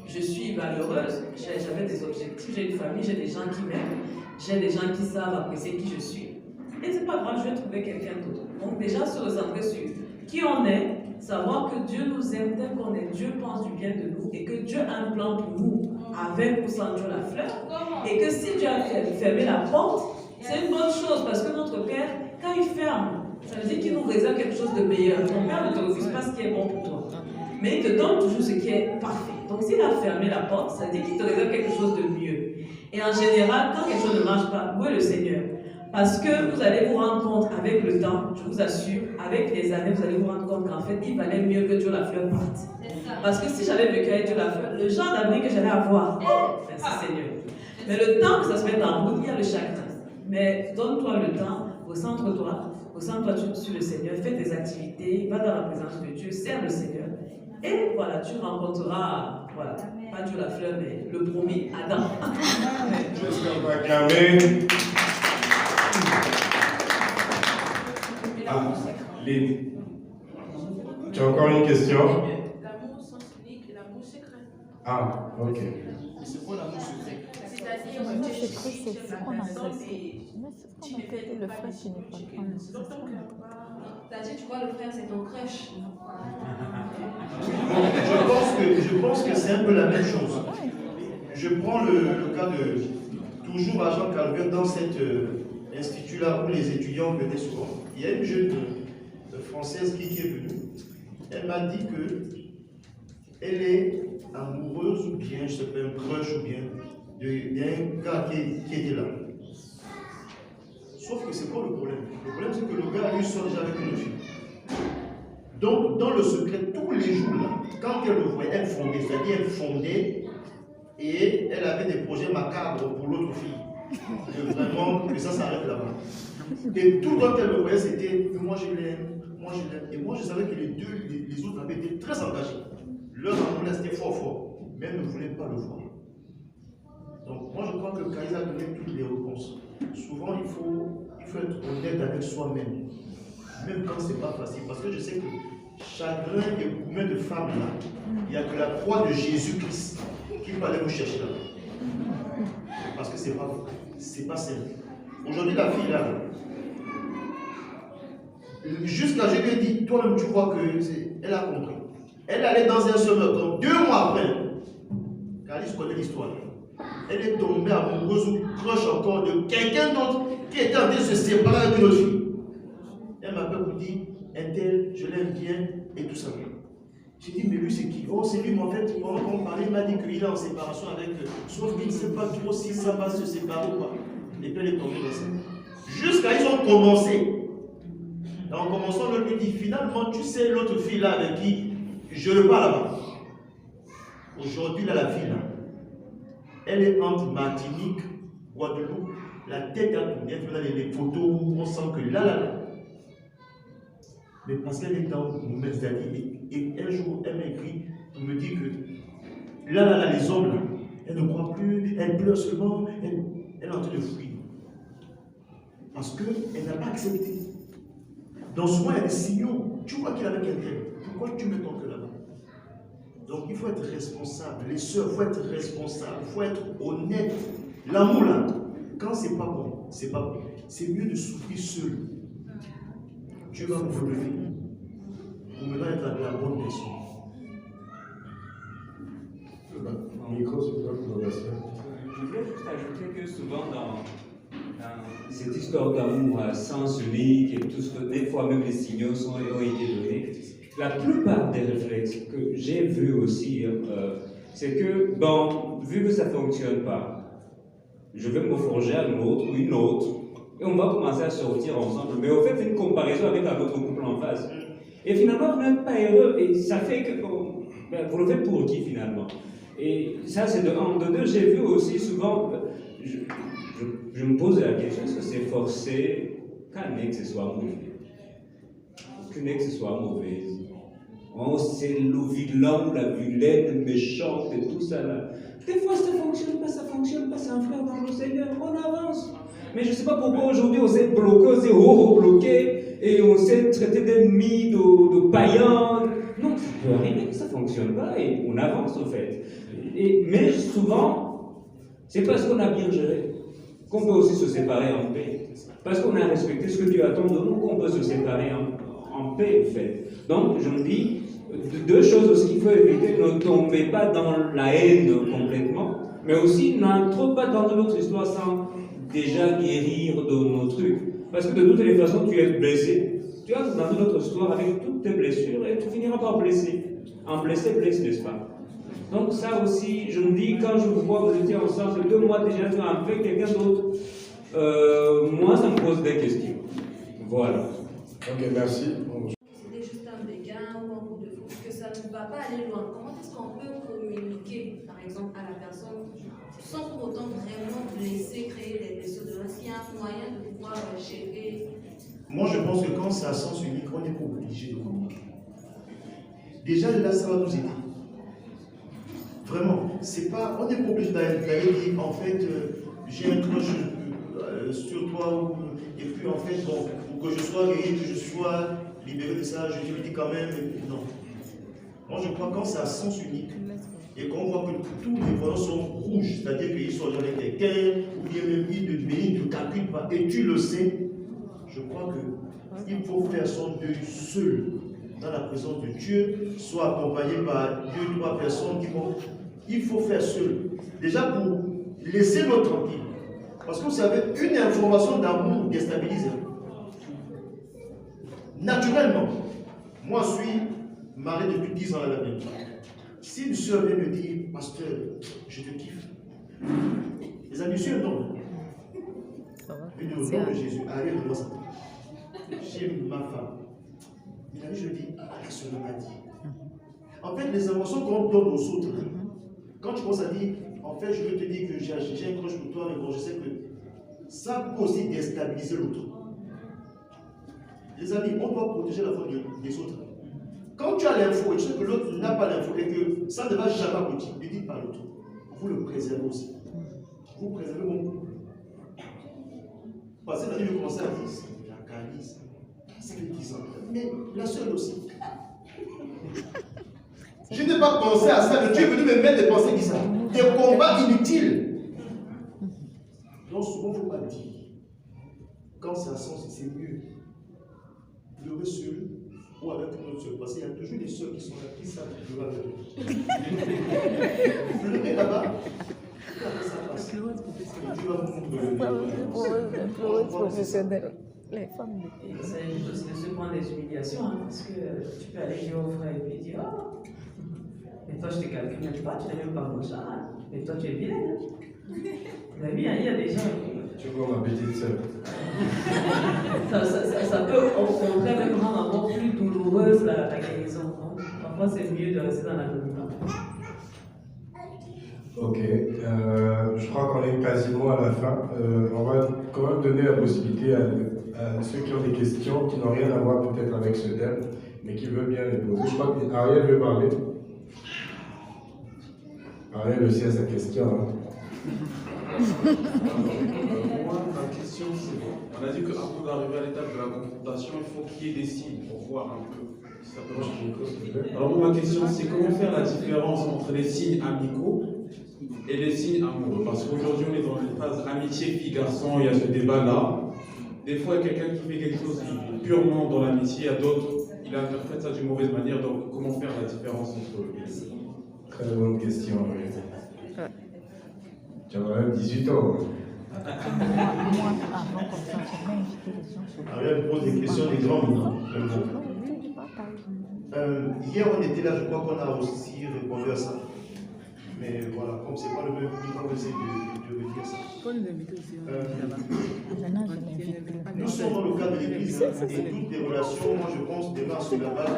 Je suis valeureuse, j'avais des objectifs, j'ai une famille, j'ai des gens qui m'aiment, j'ai des gens qui savent apprécier qui je suis. Et c'est pas grave, je vais trouver quelqu'un d'autre. Donc déjà se recentrer sur qui on est, savoir que Dieu nous aime tel qu'on est, Dieu pense du bien de nous et que Dieu a un plan pour nous, avec ou sans Dieu la fleur. Et que si Dieu a fermé la porte, c'est une bonne chose parce que notre Père, quand il ferme, ça veut dire qu'il nous réserve quelque chose de meilleur. Ton Père ne te refuse pas ce qui est bon pour toi, mais il te donne toujours ce qui est parfait. Donc s'il a fermé la porte, ça veut dire qu'il te réserve quelque chose de mieux. Et en général, quand quelque chose ne marche pas, louez le Seigneur. Parce que vous allez vous rendre compte avec le temps, je vous assure, avec les années, vous allez vous rendre compte qu'en fait, il valait mieux que Dieu la fleur parte. Parce que si j'avais vécu avec Dieu la fleur, le genre d'avenir que j'allais avoir, merci Seigneur. Mais le temps que ça se mette en route, il y a le chagrin. Mais donne-toi le temps, recentre-toi sur le Seigneur, fais tes activités, va dans la présence de Dieu, sers le Seigneur. Et voilà, tu rencontreras, voilà, pas Dieu la fleur, mais le promis, Adam. Est-ce qu'on va acclamer? Ah, Lynn. Tu as encore une question? L'amour sens unique et l'amour secret. Ah, ok. C'est quoi l'amour secret? C'est-à-dire, c'est qu'on a fait. Tu ne fais le frère qui n'est pas C'est-à-dire, tu vois, le frère, c'est ton crush. Je pense que c'est un peu la même chose. Je prends le cas de toujours à Jean Calvin dans cet institut-là où les étudiants venaient souvent. Il y a une jeune française qui est venue. Elle m'a dit qu'elle est amoureuse ou bien, je sais pas, un crush ou bien, d'un gars qui était là. Sauf que c'est quoi le problème? Le problème, c'est que le gars, lui, sort déjà avec une fille. Donc, dans le secret, tous les jours, là, quand elle le voyait, elle fondait. C'est-à-dire, elle fondait et elle avait des projets macabres pour l'autre fille. Et vraiment, que ça s'arrête là-bas. Et tout quand elle le voyait, c'était moi je l'aime, moi je l'aime. Et moi, je savais que les autres avaient été très engagés. Leur amour restait fort, mais elle ne voulait pas le voir. Donc, moi, je crois que Kaïsa a donné toutes les réponses. Souvent, il faut être honnête avec soi-même, même quand ce n'est pas facile. Parce que je sais que chagrin et combien de femmes là, il n'y a que la croix de Jésus-Christ qui peut aller vous chercher là. Parce que c'est pas simple. Aujourd'hui, la fille là, jusqu'à je lui ai dit, toi-même, tu vois qu'elle a compris. Elle allait dans un semeur, donc 2 mois après, Alice connaît l'histoire. Elle est tombée amoureuse ou proche encore de quelqu'un d'autre qui était en train de se séparer avec une autre fille. Elle m'appelle pour dire, Intel, je l'aime bien et tout ça. J'ai dit, mais lui c'est qui? Oh, c'est lui, mais en fait, pendant qu'on parlait, il m'a dit qu'il est en séparation avec eux. Sauf qu'il ne sait pas trop si ça va se séparer ou pas. Et puis elle est tombée dans ça. Jusqu'à ils ont commencé. Et en commençant, on lui dit, finalement, tu sais l'autre fille là avec qui je le parle là-bas. Aujourd'hui, là, la fille là, elle est entre Martinique, Guadeloupe, la tête à tourner, les photos où on sent que là. Mais parce qu'elle est dans mes amis, et un jour, elle m'a écrit pour me dire que là, les hommes, là, elle ne croit plus, elle pleure seulement, elle est en train de fuir. Parce qu'elle n'a pas accepté. Dans ce moment, il y a des signaux. Tu vois qu'il est avec quelqu'un. Pourquoi tu mets ton cœur là-bas? Donc il faut être responsable. Les sœurs, il faut être responsable. Il faut être honnête. L'amour là, quand c'est pas bon, c'est pas bon. C'est mieux de souffrir seul. Dieu va vous relever. Pour maintenant être la bonne personne. Le micro, c'est quoi pour la sœur? Je voulais juste ajouter que souvent dans cette histoire d'amour à sens unique et tout ce que des fois même les signaux ont été donnés, la plupart des réflexes que j'ai vus aussi, c'est que, bon, vu que ça ne fonctionne pas, je vais me forger un autre ou une autre, et on va commencer à sortir ensemble. Mais au fait, c'est une comparaison avec un autre couple en face. Et finalement, vous n'êtes pas heureux, et ça fait que vous le faites pour qui finalement? Et ça, c'est de 1. De 2, j'ai vu aussi souvent, je me pose la question, est-ce que c'est forcé qu'un ex soit mauvais? Qu'une ex soit mauvaise? Oh, c'est le vilain ou la vilaine, méchante et tout ça là. Des fois ça fonctionne pas, c'est un frère dans le Seigneur, on avance. Mais je ne sais pas pourquoi aujourd'hui on s'est bloqué, on s'est bloqué et on s'est traité d'ennemis, de païens. Non, ça peut arriver que ça ne fonctionne pas et on avance au fait. Mais souvent, c'est parce qu'on a bien géré qu'on peut aussi se séparer en paix. Parce qu'on a respecté ce que Dieu attend de nous, qu'on peut se séparer en paix, en fait. Donc, je me dis, 2 choses aussi qu'il faut éviter, ne tombez pas dans la haine complètement, mais aussi n'entre pas dans notre histoire sans déjà guérir de nos trucs. Parce que de toutes les façons, tu es blessé. Tu entres dans notre histoire avec toutes tes blessures et tu finiras par blesser. Un blessé blesse, n'est-ce pas? Donc ça aussi, je me dis, quand je vous vois, vous étiez ensemble 2 mois déjà, tu as avec quelqu'un d'autre, moi ça me pose des questions. Voilà. Ok, merci. C'était juste un béguin ou un coup de foot, que ça ne va pas aller loin. Comment est-ce qu'on peut communiquer, par exemple, à la personne sans pour autant vraiment blesser, créer des blessures de l'os? Il y a un moyen de pouvoir gérer. Moi, je pense que quand c'est à sens unique, on n'est pas obligé de communiquer. Déjà, là, ça va nous aider. Vraiment, c'est pas, on n'est pas obligé d'aller dire, en fait, j'ai un crush sur toi, et puis en fait, bon, pour que je sois guéri, que je sois libéré de ça, je lui dis quand même, non. Moi, je crois que quand c'est à sens unique, et qu'on voit que tous les voyants sont rouges, c'est-à-dire qu'ils sont avec quelqu'un, ou bien même ils ne te calculent pas, et tu le sais, je crois qu'il faut faire son deuil seul, dans la présence de Dieu, soit accompagné par 2 ou 3 personnes qui vont. Il faut faire seul. Déjà pour laisser l'autre tranquille. Parce que vous savez, une information d'amour déstabilise. Naturellement, moi je suis marié depuis 10 ans à la même. Si une soeur vient me dire, pasteur, je te kiffe. Les amis, je suis un homme. Au nom de Jésus, allez, moi ça. J'aime ma femme. je dis, la sœur m'a dit. En fait, les informations qu'on donne aux autres, quand tu commences à dire, en fait, je veux te dire que j'ai un croche pour toi, mais bon, je sais que ça peut aussi déstabiliser l'autre. Les amis, on doit protéger la foi des autres. Quand tu as l'info et tu sais que l'autre n'a pas l'info et que ça ne va jamais aboutir, ne dites pas à l'autre. Vous le préservez aussi. Vous préservez mon couple. Parce que la vie veut commencer à dire, c'est la calice, c'est le 10 ans. Mais la seule aussi. Je n'ai pas pensé à ça, mais tu es venu me mettre des pensées bizarres. Des combats inutiles. Donc souvent, il ne faut pas dire. Quand c'est à sens, c'est mieux. Pleurer seul ou avec une autre seule. Parce qu'il y a toujours des sœurs qui sont là, qui savent pleurer avec eux. Pleurer là-bas, ça passe. Dieu va vous professionnel. Les femmes. Il s'agit aussi de se prendre des humiliations, hein, parce que tu peux aller dire au frère et puis dire, oh, mais toi je te calcule même pas, tu n'es même pas mon chat, hein. Mais toi tu es vilaine. Vous avez vu, il y a des gens. Tu vois ma petite sœur. Ça peut au contraire même rendre encore plus douloureuse la guérison. Parfois c'est mieux de rester dans l'anonymat. Ok, je crois qu'on est quasiment à la fin. On va quand même donner la possibilité à ceux qui ont des questions qui n'ont rien à voir peut-être avec ce thème, mais qui veulent bien les poser. Je crois qu'Ariel veut parler. Ariel aussi a sa question. Hein. Moi, ma question, c'est on a dit qu'avant d'arriver à l'étape de la confrontation, il faut qu'il y ait des signes pour voir un peu si ça peut marcher. Alors, moi, ma question, c'est comment faire la différence entre les signes amicaux et les signes amoureux? Parce qu'aujourd'hui, on est dans une phase amitié fille-garçon, il y a ce débat-là. Des fois, il y a quelqu'un qui fait quelque chose purement dans l'amitié, il y a d'autres, il interprète ça d'une mauvaise manière. Donc, comment faire la différence entre eux? Très bonne question. Tu as quand même 18 ans. Ariel pose des questions des grands minants. Hier, on était là, je crois qu'on a aussi répondu à ça. Mais voilà, comme ce n'est pas le même prix, on va essayer de redire ça. Nous sommes dans le cadre de l'Église et toutes les relations, moi je pense, démarrent sur la base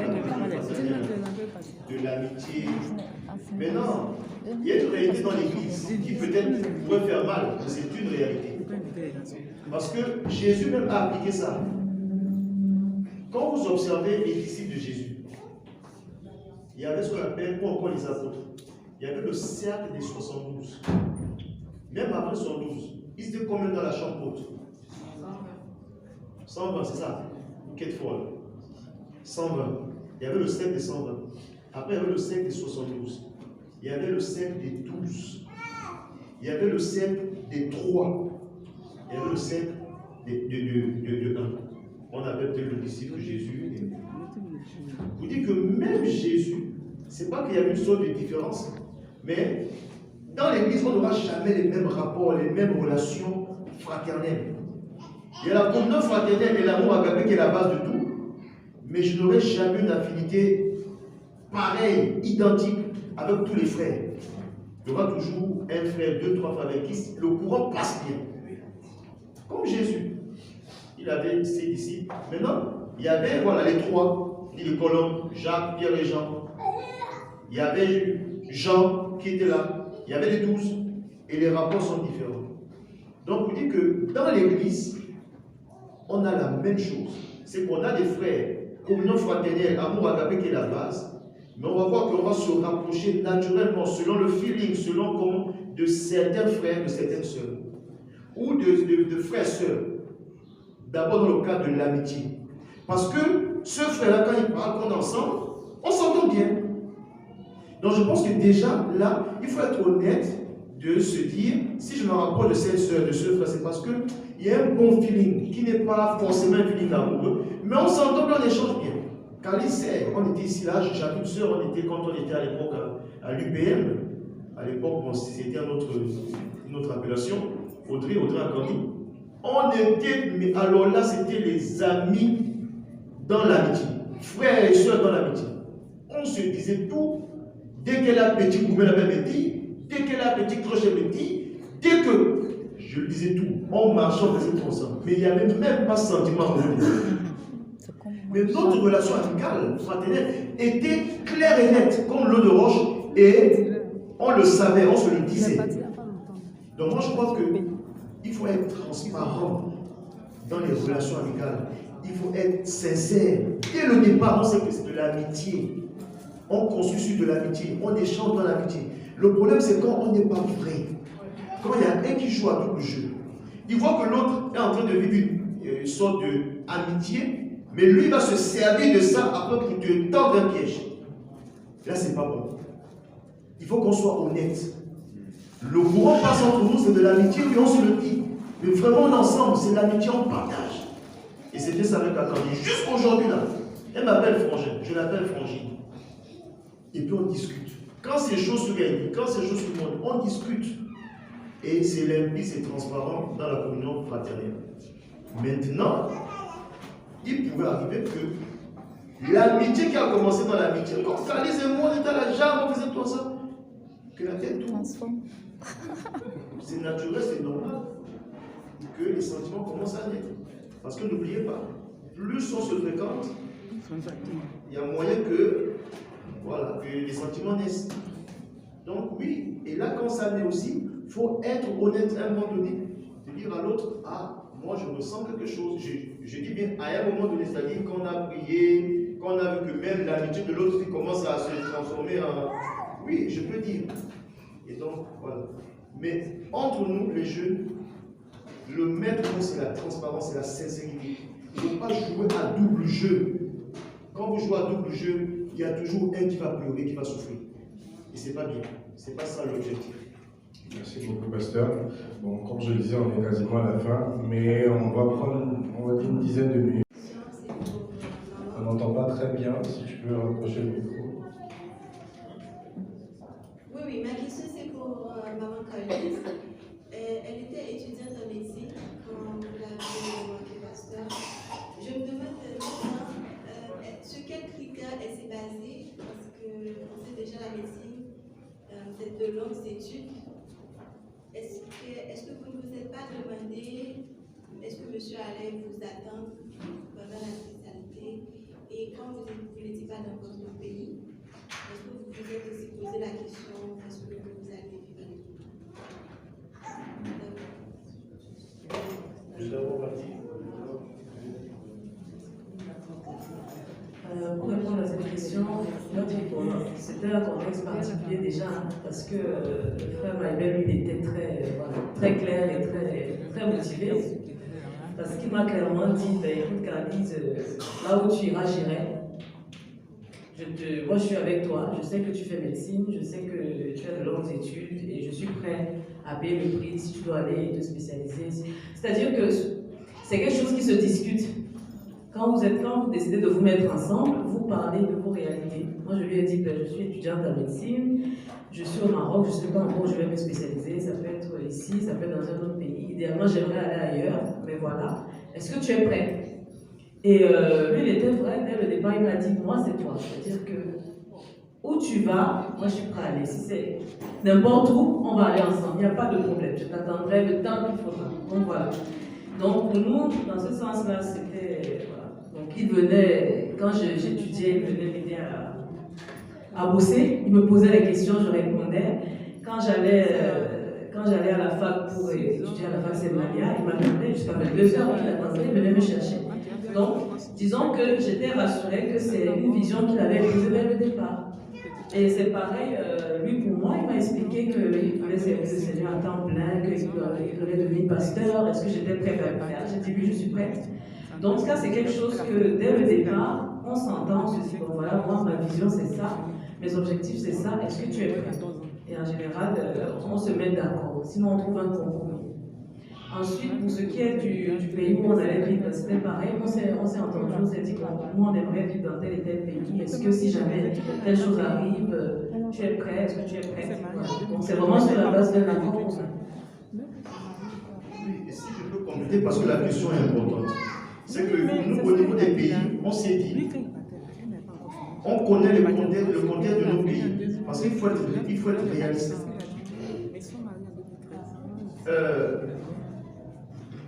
de l'amitié. Maintenant, il y a une réalité dans l'Église qui peut-être pourrait faire mal, mais c'est une réalité. Parce que Jésus même a appliqué ça. Quand vous observez les disciples de Jésus, il y avait ce qu'on appelle, ou encore les apôtres, il y avait le cercle des 72. Même après 72, ils étaient combien dans la chambre haute? 120, c'est ça? Quête folle. 120. Il y avait le cercle des 120. Après, il y avait le cercle des 72. Il y avait le cercle des 12. Il y avait le cercle des 3. Il y avait le cercle de 1. On appelle peut-être le disciple Jésus. Vous dites que même Jésus, c'est pas qu'il y a une sorte de différence, mais dans l'Église, on n'aura jamais les mêmes rapports, les mêmes relations fraternelles. Il y a la communion fraternelle et l'amour agapé qui est la base de tout, mais je n'aurai jamais une affinité pareille, identique avec tous les frères. Il y aura toujours un frère, deux, trois frères avec qui le courant passe bien. Comme Jésus. Il avait ses disciples. Maintenant, il y avait voilà, les trois, les colons, Jacques, Pierre et Jean. Il y avait Jean qui était là. Il y avait les 12. Et les rapports sont différents. Donc, vous dites que dans l'Église, on a la même chose. C'est qu'on a des frères, communion fraternelle, amour agapé qui est la base. Mais on va voir qu'on va se rapprocher naturellement, selon le feeling, selon comment, de certains frères, de certaines sœurs. Ou de frères et sœurs. D'abord dans le cadre de l'amitié. Parce que ce frère-là, quand il parle, qu'on est ensemble, on s'entend bien. Donc je pense que déjà, là, il faut être honnête de se dire, si je me rapproche de cette sœur, de ce frère, c'est parce qu'il y a un bon feeling, qui n'est pas forcément un feeling amoureux, mais on s'entend bien, on échange bien. Car il sait, on était ici là, j'avais une sœur, quand on était à l'époque à l'UPM, à l'époque, bon, c'était une autre appellation, Audrey Akandi. On était, mais alors là, c'était les amis dans l'amitié, frères et sœurs dans l'amitié. On se disait tout, dès qu'elle a petit gourmet, elle me dit, dès qu'elle a petit crochet, elle me dit, dès que je le disais tout, on marchait, on faisait tout ensemble. Mais il n'y avait même pas sentiment. Mais notre relation amicale, fraternelle, était claire et nette, comme l'eau de roche, et on le savait, on se le disait. Donc moi je crois qu'il faut être transparent dans les relations amicales. Il faut être sincère. Dès le départ, on sait que c'est de l'amitié. On construit sur de l'amitié, on échange dans l'amitié. Le problème, c'est quand on n'est pas vrai. Quand il y a un qui joue à double jeu, il voit que l'autre est en train de vivre une sorte d'amitié, mais lui va se servir de ça après pour te tendre un piège. Là, c'est pas bon. Il faut qu'on soit honnête. Le courant passe entre nous, c'est de l'amitié, puis on se le dit. Mais vraiment, ensemble, c'est l'amitié, on partage. Et c'était ça avec Akandi. Jusqu'aujourd'hui, là, elle m'appelle Frangin, je l'appelle Frangine. Et puis on discute. Quand ces choses se gagnent, quand ces choses se montrent, on discute. Et c'est limpide, c'est transparent dans la communion fraternelle. Maintenant, il pouvait arriver que l'amitié qui a commencé dans l'amitié, comme Kaliz et moi, on était à la jambe, on faisait tout ça, que la tête tourne. C'est naturel, c'est normal que les sentiments commencent à naître. Parce que n'oubliez pas, plus on se fréquente, il y a moyen que, voilà, que les sentiments naissent. Donc oui, et là quand ça naît aussi, il faut être honnête à un moment donné, de dire à l'autre, ah, moi je ressens quelque chose. Je dis bien à un moment donné, c'est-à-dire qu'on a prié, qu'on a vu que même l'amitié de l'autre qui commence à se transformer en... Oui, je peux dire. Et donc, voilà. Mais entre nous, les jeunes, le maître mot, c'est la transparence, c'est la sincérité. Il ne faut pas jouer à double jeu. Quand vous jouez à double jeu, il y a toujours un qui va pleurer, qui va souffrir. Et ce n'est pas bien. Ce n'est pas ça l'objectif. Merci beaucoup, pasteur. Bon, comme je le disais, on est quasiment à la fin, mais on va prendre, on va dire, une dizaine de minutes. On n'entend pas très bien, si tu peux rapprocher le micro. Oui, ma question c'est pour Maman Kaliz. Elle était étudiante en médecine quand vous l'avez remarqué, pasteur. Je me demande maintenant sur quels critères elle s'est basée, parce qu'on sait déjà la médecine, c'est de longues études. Est-ce que vous ne vous êtes pas demandé, est-ce que monsieur allait vous attendre pendant la spécialité, et quand vous n'étiez pas dans votre pays, est-ce que vous vous êtes aussi posé la question, est-ce que vous allez vivre avec vous? Pour répondre à cette question, c'était un contexte particulier déjà, parce que le frère Maïbel, lui, était très clair et très motivé. Parce qu'il m'a clairement dit, ben, écoute, Kaliz, là où tu iras, j'irai. Moi, je suis avec toi, je sais que tu fais médecine, je sais que tu as de longues études, et je suis prêt à payer le prix si tu dois aller te spécialiser. C'est-à-dire que c'est quelque chose qui se discute. Quand vous décidez de vous mettre ensemble, vous parlez de vos réalités. Moi, je lui ai dit que je suis étudiante en médecine, je suis au Maroc, je ne sais pas encore où je vais me spécialiser, ça peut être ici, ça peut être dans un autre pays. Idéalement, j'aimerais aller ailleurs, mais voilà. Est-ce que tu es prêt? Et lui, il était vrai, dès le départ, il m'a dit, moi, c'est toi. C'est-à-dire que où tu vas, moi, je suis prêt à aller. Si c'est n'importe où, on va aller ensemble, il n'y a pas de problème. Je t'attendrai le temps qu'il faudra. Donc, voilà. Donc, pour nous, dans ce sens-là, c'était... Voilà. Donc, il venait, quand j'étudiais, il venait m'aider à bosser. Il me posait des questions, je répondais. Quand j'allais à la fac pour étudier à la fac Semalia, il m'attendait jusqu'à 22h, il attendait, il venait me chercher. Donc, disons que j'étais rassurée que c'est une vision qu'il avait posée dès le départ. Et c'est pareil, lui pour moi, il m'a expliqué qu'il voulait servir le Seigneur à temps plein, qu'il voulait devenir pasteur, est-ce que j'étais prête à le faire? J'ai dit oui, je suis prête. Donc, ça, c'est quelque chose que dès le départ, on s'entend, on se dit, bon voilà, moi, ma vision, c'est ça, mes objectifs, c'est ça, est-ce que tu es prête? Et en général, on se met d'accord, sinon on trouve un compromis. Ensuite, pour ce qui est du pays où on allait vivre, c'était pareil, on s'est entendu, on s'est dit que nous, on aimerait vivre dans tel et tel pays. Est-ce que si jamais telle chose arrive, tu es prêt? Est-ce que tu es prête? Voilà. Donc c'est vraiment sur la base d'un accord pour ça. Oui, et si je peux compléter, parce que la question est importante, c'est que nous, au niveau des pays, on s'est dit, on connaît le contexte de nos pays, parce qu'il faut être réaliste.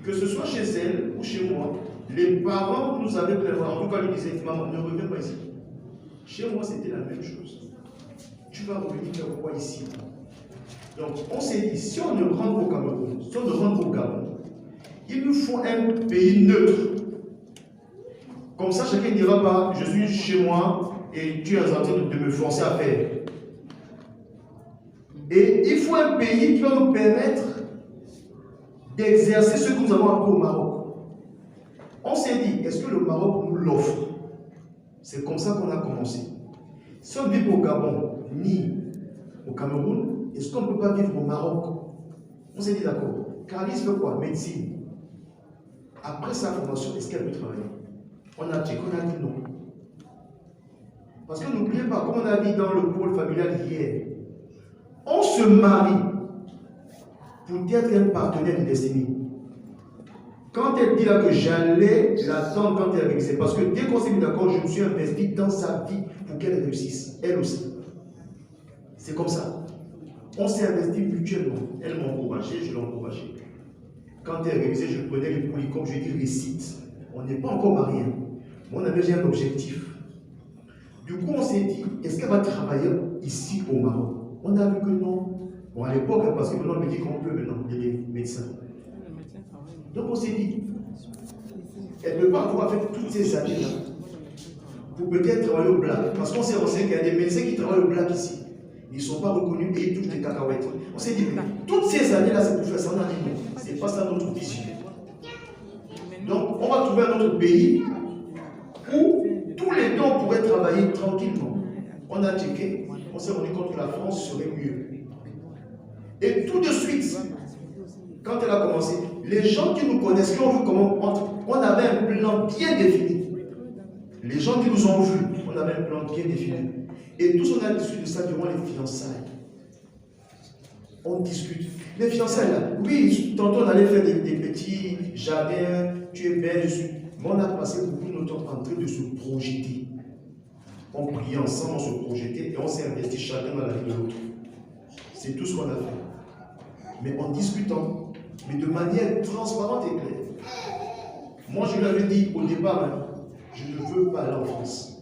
Que ce soit chez elle ou chez moi, Les parents nous avaient prévenu, en tout cas, ils disaient, maman, ne reviens pas ici. Chez moi, c'était la même chose. Tu vas revenir faire quoi ici? Donc, on s'est dit, si on ne rentre au Cameroun, si on ne rentre au Gabon, il nous faut un pays neutre. Comme ça, chacun ne dira pas, je suis chez moi et tu es en train de me forcer à faire. Et il faut un pays qui va nous permettre d'exercer ce que nous avons appris au Maroc. On s'est dit, est-ce que le Maroc nous l'offre? C'est comme ça qu'on a commencé. Si on ne vit au Gabon, ni au Cameroun, est-ce qu'on ne peut pas vivre au Maroc? On s'est dit d'accord. Carlis fait quoi? Médecine. Après sa formation, est-ce qu'elle peut travailler? On a checké, on a dit non. Parce que n'oubliez pas, comme on a dit dans le pôle familial hier, on se marie pour être un partenaire de destinée. Quand elle dit là que j'allais l'attendre quand elle réussissait, parce que dès qu'on s'est mis d'accord, je me suis investi dans sa vie pour qu'elle réussisse, elle aussi. C'est comme ça. On s'est investi mutuellement. Elle m'a encouragé, je l'ai encouragé. Quand elle révisait, je prenais les polycomes, je lui ai dit récite. On n'est pas encore mariés, mais on avait déjà un objectif. Du coup, on s'est dit, est-ce qu'elle va travailler ici au Maroc? On a vu que non. Bon, à l'époque, parce que maintenant, on me dit qu'on peut maintenant, les médecins. Donc, on s'est dit, elle ne peut pas avoir fait toutes ces années-là pour peut-être travailler au black. Parce qu'on s'est renseigné qu'il y a des médecins qui travaillent au black ici. Ils ne sont pas reconnus et ils touchent des cacahuètes. On s'est dit, toutes ces années-là, c'est pour faire ça. On a dit non, c'est pas ça notre vision. Donc, on va trouver un autre pays où tous les deux on pourrait travailler tranquillement. On a checké, on s'est rendu compte que la France serait mieux. Et tout de suite, quand elle a commencé, les gens qui nous connaissent, qui ont vu comment on avait un plan bien défini. Les gens qui nous ont vus, on avait un plan bien défini. Et tous on a discuté de ça durant les fiançailles. On discute. Les fiançailles là, oui, tantôt on allait faire des petits jardins, tu es belle, je suis. Mais on a passé beaucoup de temps en train de se projeter. On priait ensemble, on se projetait et on s'est investi chacun dans la vie de l'autre. C'est tout ce qu'on a fait. Mais en discutant, mais de manière transparente et claire. Moi, je lui avais dit au départ, hein, je ne veux pas aller en France.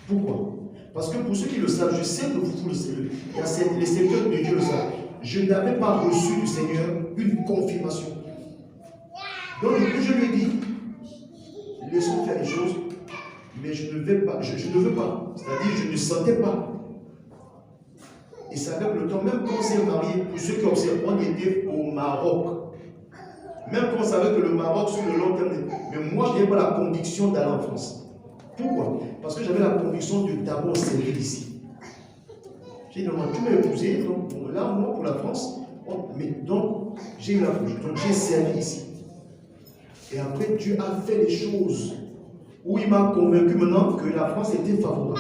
Pourquoi? Parce que pour ceux qui le savent, je sais que vous le savez, les secteurs de Dieu le savent. Je n'avais pas reçu du Seigneur une confirmation. Donc, du coup, je lui ai dit, laissons faire les choses, mais je ne vais pas, je ne veux pas. C'est-à-dire, je ne sentais pas. Et c'est avec le temps, même quand on s'est marié, pour ceux qui observent, on était au Maroc. Même quand on savait que le Maroc, sur le long terme, mais moi, je n'avais pas la conviction d'aller en France. Pourquoi? Parce que j'avais la conviction de d'abord servir ici. J'ai dit, non, tu m'as épousé, donc là, moi, pour la France, donc j'ai eu la conviction, donc j'ai servi ici. Et après, Dieu a fait les choses où il m'a convaincu maintenant que la France était favorable.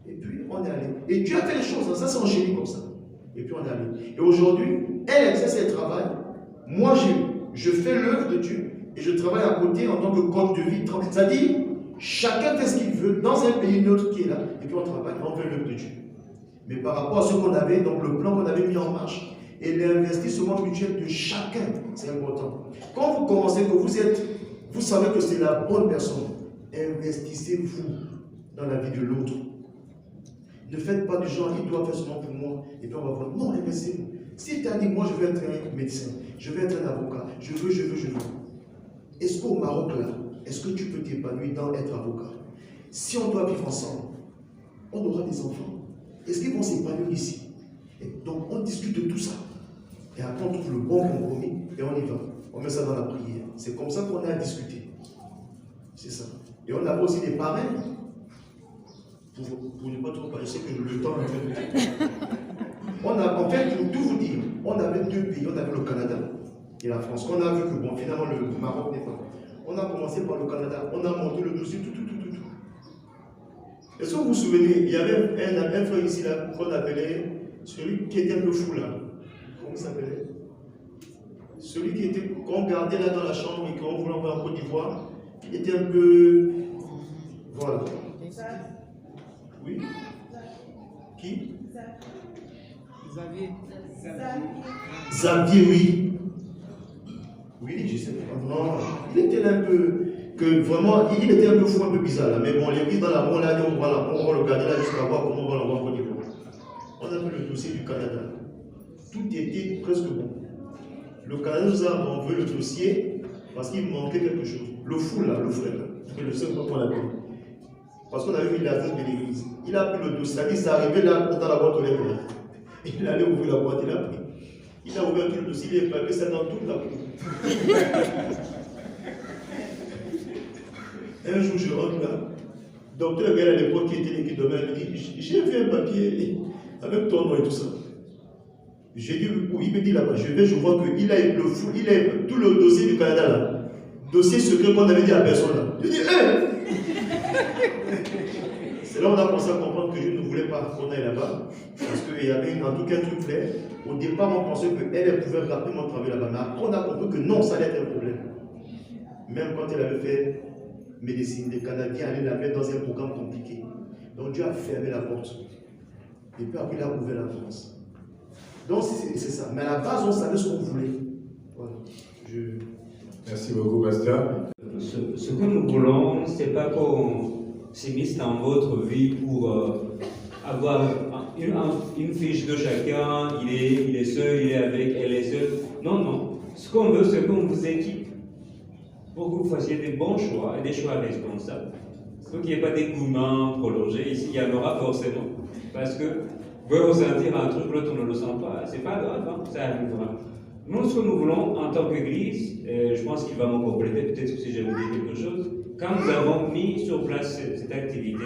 Et puis, on est allé. Et Dieu a fait les choses, ça s'est enchaîné comme ça. Et puis, on est allé. Et aujourd'hui, elle exerce elle travaille. Moi, je fais l'œuvre de Dieu. Et je travaille à côté en tant que coach de vie. C'est-à-dire, chacun fait ce qu'il veut dans un pays neutre qui est là. Et puis, on travaille, on fait l'œuvre de Dieu. Mais par rapport à ce qu'on avait, donc le plan qu'on avait mis en marche, et l'investissement mutuel de chacun, c'est important. Quand vous commencez, que vous savez que c'est la bonne personne, investissez-vous dans la vie de l'autre. Ne faites pas du genre, il doit faire seulement pour moi, et puis on va voir. Non, investissez-vous. Si tu as dit, moi je veux être un médecin, je veux être un avocat, je veux. Est-ce qu'au Maroc, là, est-ce que tu peux t'épanouir dans être avocat? Si on doit vivre ensemble, on aura des enfants. Est-ce qu'ils vont s'épanouir ici? Et donc on discute de tout ça. Et après on trouve le bon compromis et on y va. On met ça dans la prière. C'est comme ça qu'on a discuté. C'est ça. Et on a aussi des parrains. Pour ne pas trop parler, je sais que le temps est on a, en fait, pour tout vous dire, on avait deux pays. On avait le Canada et la France. On a vu que bon, finalement le Maroc n'est pas. On a commencé par le Canada. On a monté le dossier, tout. Est-ce que vous vous souvenez, il y avait un frère ici là qu'on appelait celui qui était un peu fou là. Comment il s'appelait? Celui qui était qu'on gardait là dans la chambre et qu'on voulait envoyer en Côte d'Ivoire. Il était un peu. Voilà. Oui. Qui? Xavier, oui. lui dit, je sais pas, non, il était un peu, que vraiment, il était un peu fou, un peu bizarre là, mais bon, l'église dans l'amour, là, on va le garder là jusqu'à voir comment on va l'envoyer en Côte d'Ivoire. On a fait le dossier du Canada. Tout était presque bon. Le Canada nous a envoyé le dossier parce qu'il manquait quelque chose. Le fou là, le frère là, c'est le seul qu'on l'appelle. Parce qu'on avait mis l'adresse de l'église. Il a pris le dossier, c'est-à-dire c'est arrivé là dans la boîte aux lettres. Il allait ouvrir la boîte, il a pris. Il a ouvert tout le dossier, il a éparpillé ça dans toute la cour. Un jour, je rentre là. Docteur Gaël à l'époque qui était l'équipe de main, il dit, j'ai vu un papier avec ton nom et tout ça. J'ai dit, où il me dit là-bas, je vois qu'il a le fou, il a tout le dossier du Canada là. Dossier secret qu'on avait dit à personne là. Je dis, c'est là où on a commencé à comprendre que je ne voulais pas qu'on aille là-bas. Parce qu'il y avait en tout cas un truc clair. Au départ, on pensait qu'elle pouvait rapidement travailler là-bas. Mais après, on a compris que non, ça allait être un problème. Même quand elle avait fait médecine, les Canadiens allaient la mettre dans un programme compliqué. Donc Dieu a fermé la porte. Et puis après, il a ouvert la France. Donc c'est ça. Mais à la base, on savait ce qu'on voulait. Voilà. Merci beaucoup, Bastien. Ce que nous voulons, ce n'est pas qu'on s'immisce dans votre vie pour avoir une fiche de chacun, il est seul, il est avec, elle est seule. Non, non. Ce qu'on veut, c'est qu'on vous équipe pour que vous fassiez des bons choix et des choix responsables. Pour qu'il n'y ait pas d'écoulement prolongé. Ici, il y en aura forcément. Parce que vous pouvez ressentir un truc, l'autre ne le sent pas. C'est pas grave, hein, ça arrivera. Nous, ce que nous voulons en tant qu'Église, je pense qu'il va me compléter peut-être si j'ai oublié quelque chose, quand nous avons mis sur place cette activité,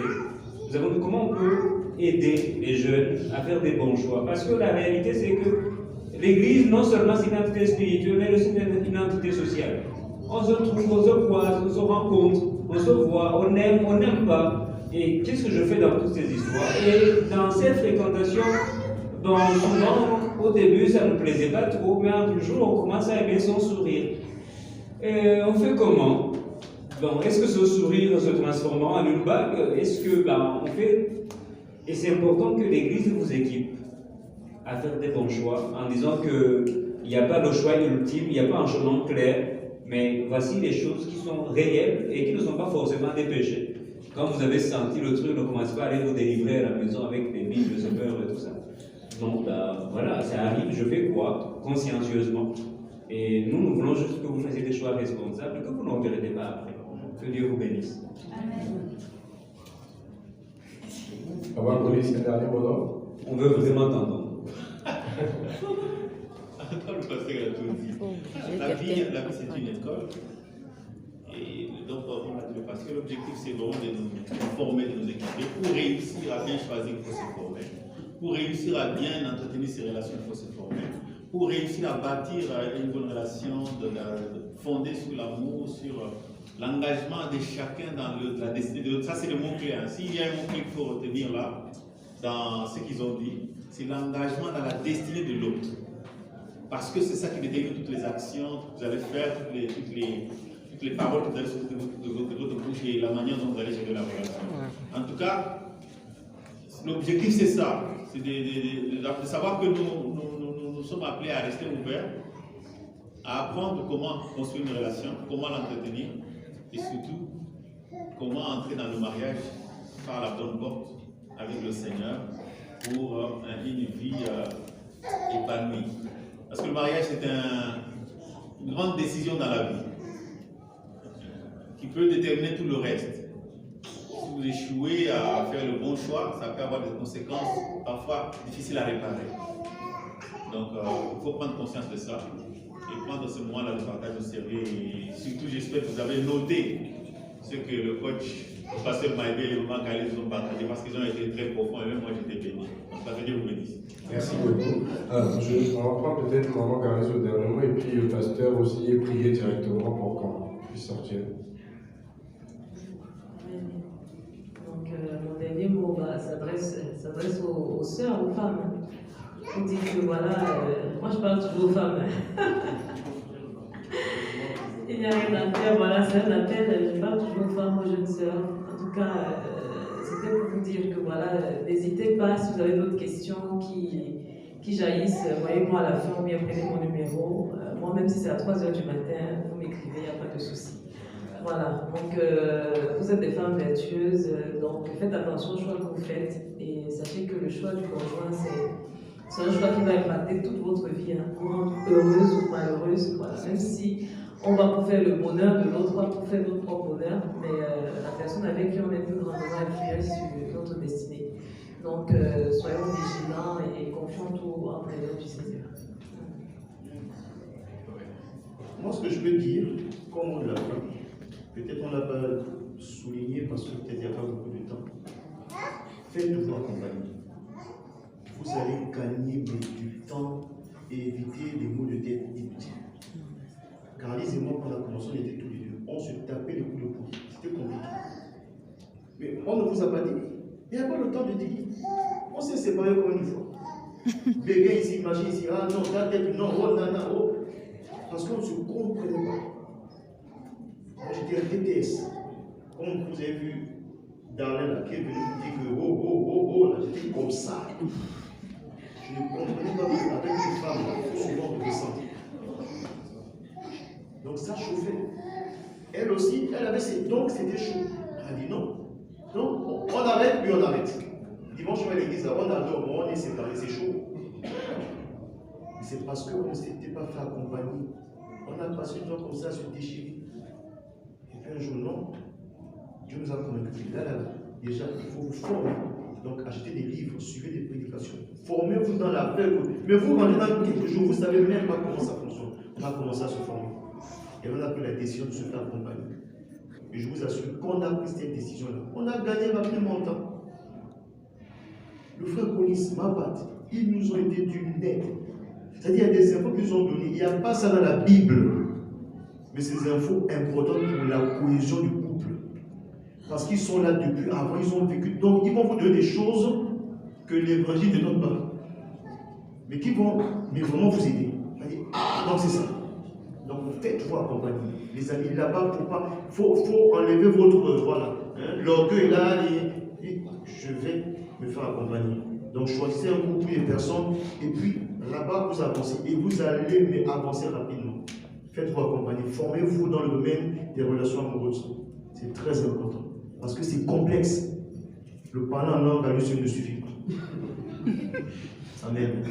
nous avons dit comment on peut aider les jeunes à faire des bons choix. Parce que la réalité, c'est que l'Église, non seulement c'est une entité spirituelle, mais aussi une entité sociale. On se trouve, on se croise, on se rencontre, on se voit, on n'aime pas. Et qu'est-ce que je fais dans toutes ces histoires? Et dans cette fréquentation, bon, souvent, au début, ça ne nous plaisait pas trop, mais un jour, on commence à aimer son sourire. Et on fait comment? Bon, est-ce que ce sourire se transformant en une bague? Est-ce que, on fait... Et c'est important que l'Église vous équipe à faire des bons choix, en disant qu'il n'y a pas le choix ultime, il n'y a pas un chemin clair, mais voici les choses qui sont réelles et qui ne sont pas forcément des péchés. Quand vous avez senti le truc, ne commencez pas à aller vous délivrer à la maison avec des bibles, de peur et tout ça. Donc voilà, ça arrive, je fais quoi? Consciencieusement. Et nous voulons juste que vous fassiez des choix responsables et que vous ne regrettez pas après. Que Dieu vous bénisse. Amen. Au revoir, police, un dernier mot. On veut vraiment t'entendre. Comme le pasteur a tout dit. La vie, c'est une école. Et donc, on a dit parce que l'objectif, c'est vraiment de nous former, de nous équiper. Pour réussir à bien choisir, il faut se former. Pour réussir à bien entretenir ses relations, il faut se former. Pour réussir à bâtir une bonne relation, fondée sur l'amour, sur l'engagement de chacun dans la destinée de l'autre. Ça, c'est le mot-clé. S'il y a un mot-clé qu'il faut retenir là, dans ce qu'ils ont dit, c'est l'engagement dans la destinée de l'autre. Parce que c'est ça qui détermine toutes les actions que vous allez faire, toutes les paroles que vous allez sortir de votre bouche et la manière dont vous allez gérer la relation. En tout cas, l'objectif c'est ça, c'est de savoir que nous sommes appelés à rester ouverts, à apprendre comment construire une relation, comment l'entretenir et surtout comment entrer dans le mariage par la bonne porte avec le Seigneur pour une vie épanouie. Parce que le mariage c'est une grande décision dans la vie qui peut déterminer tout le reste. Si vous échouez à faire le bon choix, ça peut avoir des conséquences parfois difficiles à réparer. Donc il faut prendre conscience de ça et prendre ce moment-là de partage au sérieux. Et surtout, j'espère que vous avez noté ce que le coach, le pasteur Maïbé et le maman Khalid ont partagé parce qu'ils ont été très profonds et même moi j'étais béni. Donc ça veut dire vous bénisse. Merci beaucoup. On va prendre peut-être maman Khalid au dernier mot et puis le pasteur aussi et prier directement pour qu'on puisse sortir. Donc, mon dernier mot s'adresse aux sœurs, aux femmes. On dit que voilà, moi je parle toujours aux femmes. Il n'y a rien à faire, voilà, c'est un appel, je parle toujours aux femmes, aux jeunes sœurs. En tout cas, c'était pour vous dire que voilà, n'hésitez pas si vous avez d'autres questions qui jaillissent, voyez-moi à la fin ou bien prenez mon numéro. Moi même si c'est à 3h du matin, vous m'écrivez, il n'y a pas de souci. Voilà, donc vous êtes des femmes vertueuses, donc faites attention au choix que vous faites et sachez que le choix du conjoint, c'est un choix qui va impacter toute votre vie, hein, vous rendre heureuse ou malheureuse, voilà. Même si on va pour faire le bonheur de l'autre, on va pour faire notre propre bonheur, mais la personne avec qui on est plus grandement influée sur notre destinée. Donc soyons vigilants et confions tout entre les mains du Seigneur. Moi, ce que je peux dire, comme on l'a fait, peut-être on ne l'a pas souligné parce que peut-être il n'y a pas beaucoup de temps, faites-vous accompagner. Vous allez gagner du temps et éviter des maux de tête inutiles. Carlise et moi, quand on a commencé, on était tous les deux. On se tapait les coups de poing. C'était compliqué. Mais on ne vous a pas dit. Il n'y a pas le temps de dire. On s'est séparés comme une fois. Bébé ici, machin ici, ah non, ta tête, non, oh, nana, oh. Parce qu'on ne se comprenait pas. Moi, j'étais un DTS. Comme vous avez vu, Darlene, qui est venu vous dire que oh, là, j'étais comme ça. Je ne comprenais pas avec une femme, souvent on descend. Donc ça chauffait. Elle aussi, elle avait ses... Donc c'était chaud. Elle a dit non. Donc on arrête, puis on arrête. Dimanche, je vais à l'église, on adore, on est séparés, c'est chaud. Mais c'est parce qu'on ne s'était pas fait accompagner. On a passé une temps comme ça à se déchirer. Et puis un jour, non. Dieu nous a convaincus. Là, déjà, il faut vous former. Donc achetez des livres, suivez des prédications. Formez-vous dans la paix. Mais vous, rentrez dans quelques jours, vous ne savez même pas comment ça fonctionne. On va commencer à se former. Et on a pris la décision de se faire accompagner. Et je vous assure, quand on a pris cette décision-là, on a gagné rapidement le temps. Le frère Conis, Mabat, ils nous ont été d'une aide. C'est-à-dire, il y a des infos qu'ils nous ont données. Il n'y a pas ça dans la Bible. Mais c'est des infos importantes pour la cohésion du couple. Parce qu'ils sont là depuis avant, ils ont vécu. Donc, ils vont vous donner des choses que l'évangile ne donne pas. Mais qui vont vraiment vous aider. Ah, donc c'est ça. Donc, faites-vous accompagner. Les amis, là-bas, il faut enlever votre. Voilà. Hein, l'orgueil là, et je vais me faire accompagner. Donc, choisissez un groupe de personnes, et puis là-bas, vous avancez. Et vous allez avancer rapidement. Faites-vous accompagner. Formez-vous dans le domaine des relations amoureuses. C'est très important. Parce que c'est complexe. Le parler en langue à lui seul ne suffit pas. Amen.